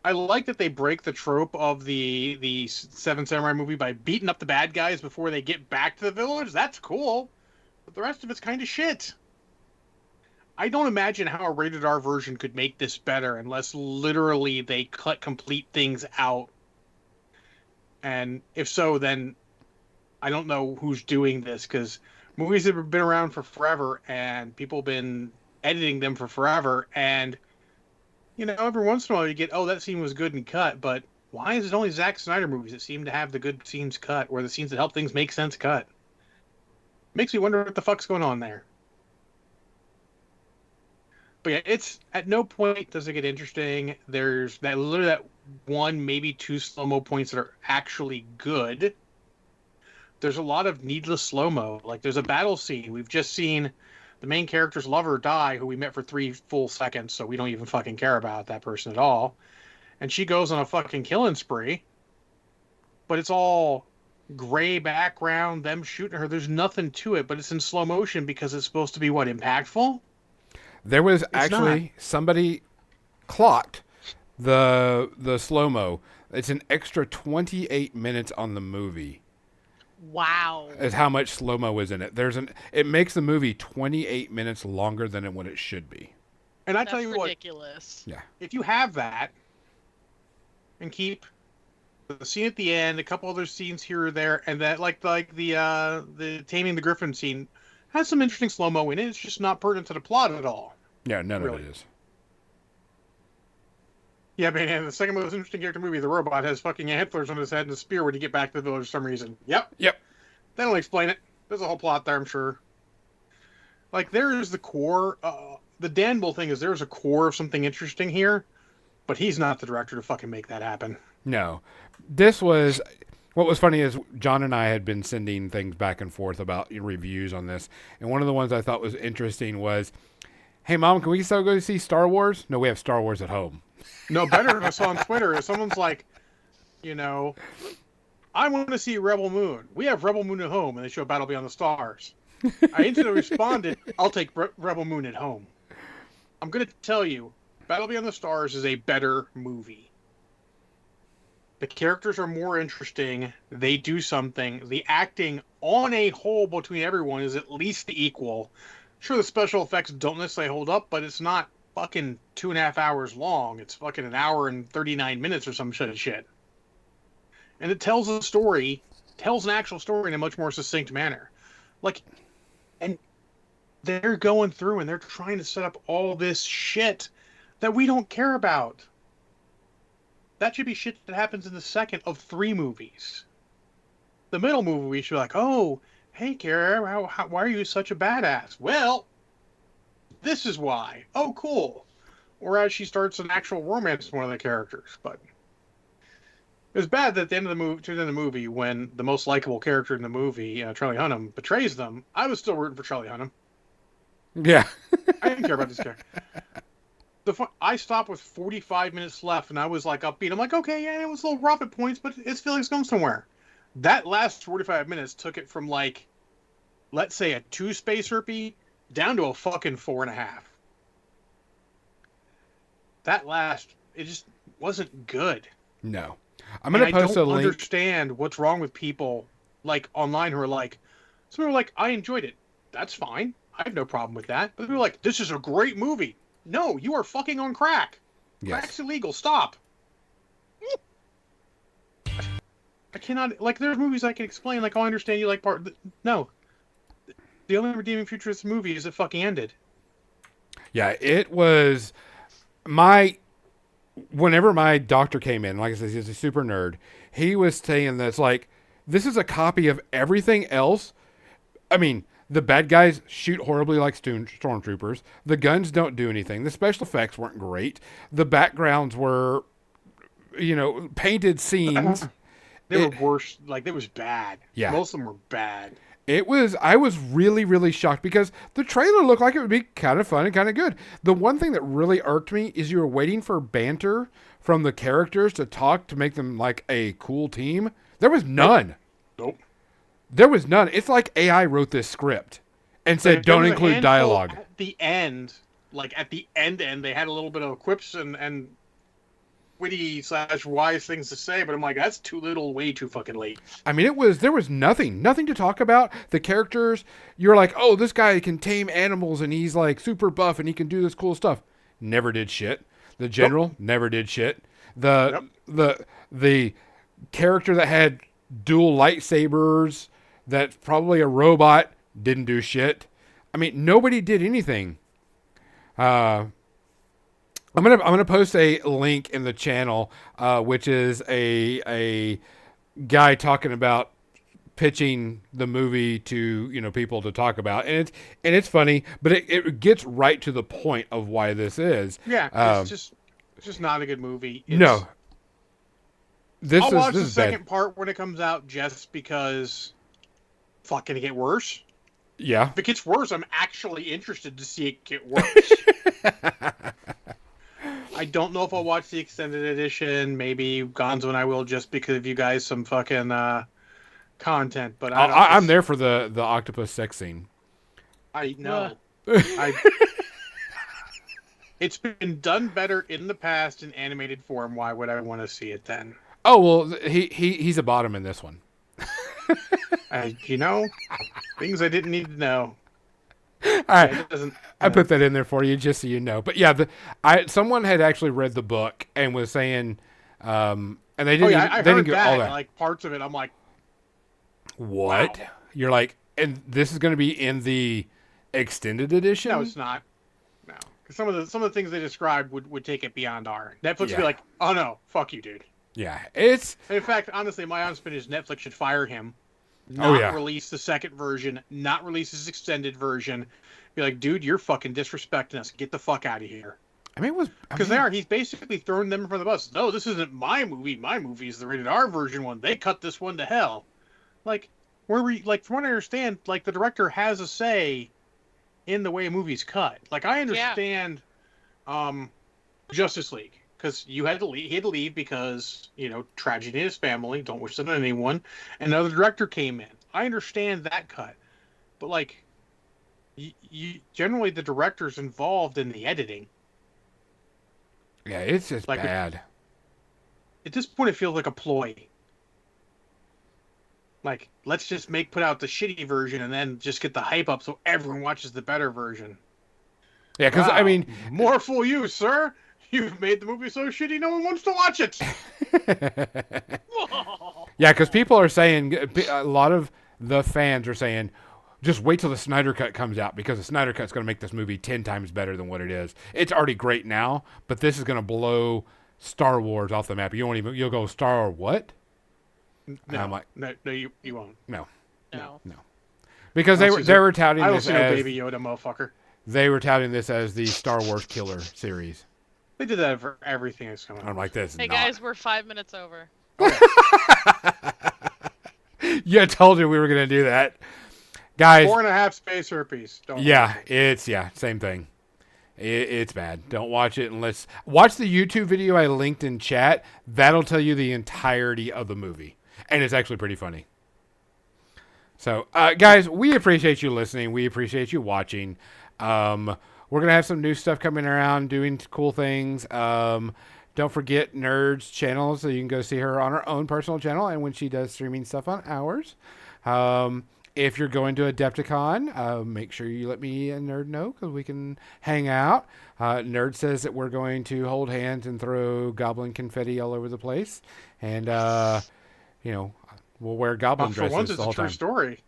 C: I like that they break the trope of the Seven Samurai movie by beating up the bad guys before they get back to the village. That's cool. But the rest of it's kind of shit. I don't imagine how a rated R version could make this better unless literally they cut complete things out. And if so, then I don't know who's doing this, because movies have been around for forever and people have been editing them for forever. And, every once in a while you get, oh, that scene was good and cut, but why is it only Zack Snyder movies that seem to have the good scenes cut, or the scenes that help things make sense cut? Makes me wonder what the fuck's going on there. But yeah, it's at no point does it get interesting. There's literally that one, maybe two slow-mo points that are actually good. There's a lot of needless slow-mo. Like, there's a battle scene. We've just seen the main character's lover die, who we met for 3 full seconds, so we don't even fucking care about that person at all. And she goes on a fucking killing spree. But it's all gray background, them shooting her. There's nothing to it, but it's in slow motion because it's supposed to be, what, impactful?
A: There was actually somebody clocked the slow-mo. It's an extra 28 minutes on the movie.
B: Wow.
A: Is how much slow-mo is in it. It makes the movie 28 minutes longer than what it should be.
C: And
B: That's
C: tell you
B: ridiculous.
A: Yeah.
C: If you have that and keep the scene at the end, a couple other scenes here or there, and that like the Taming the Griffin scene has some interesting slow-mo in it. It's just not pertinent to the plot at all.
A: Yeah, none
C: Really.
A: of it is.
C: Yeah, man, the second most interesting character movie, the robot, has fucking antlers on his head and a spear when you get back to the village for some reason. Yep. They don't explain it. There's a whole plot there, I'm sure. Like, there is the core. The Danville thing is there's a core of something interesting here, but he's not the director to fucking make that happen.
A: No. What was funny is John and I had been sending things back and forth about reviews on this, and one of the ones I thought was interesting was, hey, Mom, can we still go see Star Wars? No, we have Star Wars at home.
C: No, better than I saw on Twitter is someone's like, I want to see Rebel Moon. We have Rebel Moon at home, and they show Battle Beyond the Stars. I instantly responded, I'll take Rebel Moon at home. I'm going to tell you, Battle Beyond the Stars is a better movie. The characters are more interesting. They do something. The acting on a whole between everyone is at least equal. Sure, the special effects don't necessarily hold up, but it's not fucking 2.5 hours long. It's fucking 1 hour and 39 minutes or some shit. And it tells a story, tells an actual story in a much more succinct manner. Like, and they're going through and they're trying to set up all this shit that we don't care about. That should be shit that happens in the second of 3 movies. The middle movie, we should be like, oh, hey, Kara, why are you such a badass? Well, this is why. Oh, cool. Or as she starts an actual romance with one of the characters. But it was bad that at the end of the movie, when the most likable character in the movie, Charlie Hunnam, betrays them. I was still rooting for Charlie Hunnam.
A: Yeah.
C: I didn't care about this character. I stopped with 45 minutes left, and I was like upbeat. I'm like, okay, yeah, it was a little rough at points, but it's feelings going somewhere. That last 45 minutes took it from, like, let's say a 2 space herpy down to a fucking 4.5. That last, it just wasn't good.
A: No. I'm going to post a link.
C: I don't understand what's wrong with people, like, online who are like, some people are like, I enjoyed it. That's fine. I have no problem with that. But people are like, this is a great movie. No, you are fucking on crack.
A: Yes.
C: Crack's illegal. Stop. I cannot, like, there's movies I can explain, like, oh, I understand you like part. No. The only redeeming feature of this movie is it fucking ended.
A: Yeah, it was whenever my doctor came in, like I said, he's a super nerd. He was saying that it's like, this is a copy of everything else. I mean, the bad guys shoot horribly like stormtroopers. The guns don't do anything. The special effects weren't great. The backgrounds were, painted scenes.
C: They were worse. Like, it was bad.
A: Yeah.
C: Most of them were bad.
A: I was really, really shocked because the trailer looked like it would be kind of fun and kind of good. The one thing that really irked me is you were waiting for banter from the characters to talk to make them like a cool team. There was none.
C: Nope.
A: There was none. It's like AI wrote this script and said, don't include dialogue.
C: At the end, they had a little bit of quips and witty / wise things to say, but I'm like, that's too little, way too fucking late.
A: I mean, there was nothing to talk about. The characters, you're like, oh, this guy can tame animals and he's like super buff and he can do this cool stuff. Never did shit. The general never did shit. The character that had dual lightsabers, that's probably a robot, didn't do shit. I mean, nobody did anything. I'm gonna post a link in the channel, which is a guy talking about pitching the movie to people to talk about, and it's funny, but it gets right to the point of why this is.
C: Yeah, it's just not a good movie.
A: No,
C: I'll watch the
A: is
C: second
A: bad.
C: part when it comes out, just because. Fuck, can it get worse?
A: Yeah.
C: If it gets worse, I'm actually interested to see it get worse. I don't know if I'll watch the extended edition. Maybe Gonzo and I will, just because of you guys some fucking content. But
A: I'm there for the octopus sex scene.
C: I know. It's been done better in the past in animated form. Why would I want to see it then?
A: Oh well, he's a bottom in this one.
C: Things I didn't need to know.
A: All right, I put that in there for you just so you know. But yeah, someone had actually read the book and was saying, and they didn't.
C: I
A: they
C: heard
A: didn't get all that.
C: Like parts of it, I'm like,
A: what? Wow. You're like, and this is going to be in the extended edition?
C: No, it's not. No, because some of the things they described would take it beyond R. Netflix would be like, oh no, fuck you, dude.
A: Yeah, it's.
C: In fact, honestly, my honest opinion is Netflix should fire him. Not release the second version, not release his extended version. Be like, dude, you're fucking disrespecting us. Get the fuck out of here.
A: I mean, it was
C: because he's basically throwing them from the bus. No, this isn't my movie. My movie is the rated R version one. They cut this one to hell. Like, from what I understand, like the director has a say in the way a movie's cut. Like, I understand, Justice League. Because he had to leave because, tragedy in his family, don't wish that on anyone. And another director came in. I understand that cut. But, like, you generally the director's involved in the editing.
A: Yeah, it's just like, bad.
C: At this point, it feels like a ploy. Like, let's just put out the shitty version and then just get the hype up so everyone watches the better version.
A: Yeah, because, I mean...
C: More for you, sir! You've made the movie so shitty, no one wants to watch it.
A: Yeah, because people are saying, a lot of the fans are saying, just wait till the Snyder Cut comes out, because the Snyder Cut's going to make this movie 10 times better than what it is. It's already great now, but this is going to blow Star Wars off the map. You'll go, Star what?
C: No, I'm like, no, you won't.
A: No. Because they were touting this as...
C: I don't see no Baby Yoda, motherfucker.
A: They were touting this as the Star Wars killer series.
C: They did that for everything that's coming.
A: I'm like, this.
B: Hey guys, we're 5 minutes over.
A: Okay. Yeah, I told you we were gonna do that, guys.
C: 4.5 space herpes.
A: Same thing. It's bad. Don't watch it unless watch the YouTube video I linked in chat. That'll tell you the entirety of the movie, and it's actually pretty funny. So, guys, we appreciate you listening. We appreciate you watching. We're going to have some new stuff coming around, doing cool things. Don't forget Nerd's channel, so you can go see her on her own personal channel and when she does streaming stuff on ours. If you're going to Adepticon, make sure you let me and Nerd know because we can hang out. Nerd says that we're going to hold hands and throw goblin confetti all over the place. And, we'll wear goblin dresses
C: for once,
A: the whole time.
C: It's a true story.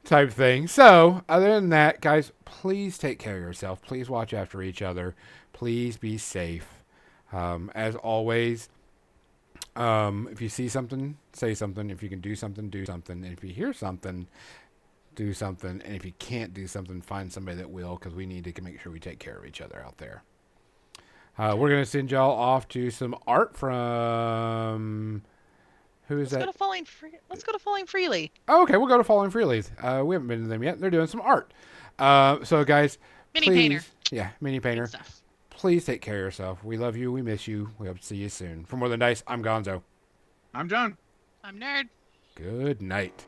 A: Type thing. So, other than that, guys, please take care of yourself. Please watch after each other. Please be safe. As always, if you see something, say something. If you can do something, do something. And if you hear something, do something. And if you can't do something, find somebody that will, because we need to make sure we take care of each other out there. We're going to send y'all off to some art from... Let's go
B: to Falling Freely.
A: Oh, okay, we'll go to Falling Freely. We haven't been to them yet. They're doing some art. So, guys,
B: Painter.
A: Yeah, mini painter. Please take care of yourself. We love you. We miss you. We hope to see you soon. For More Than Dice, I'm Gonzo.
C: I'm John.
B: I'm Nerd.
A: Good night.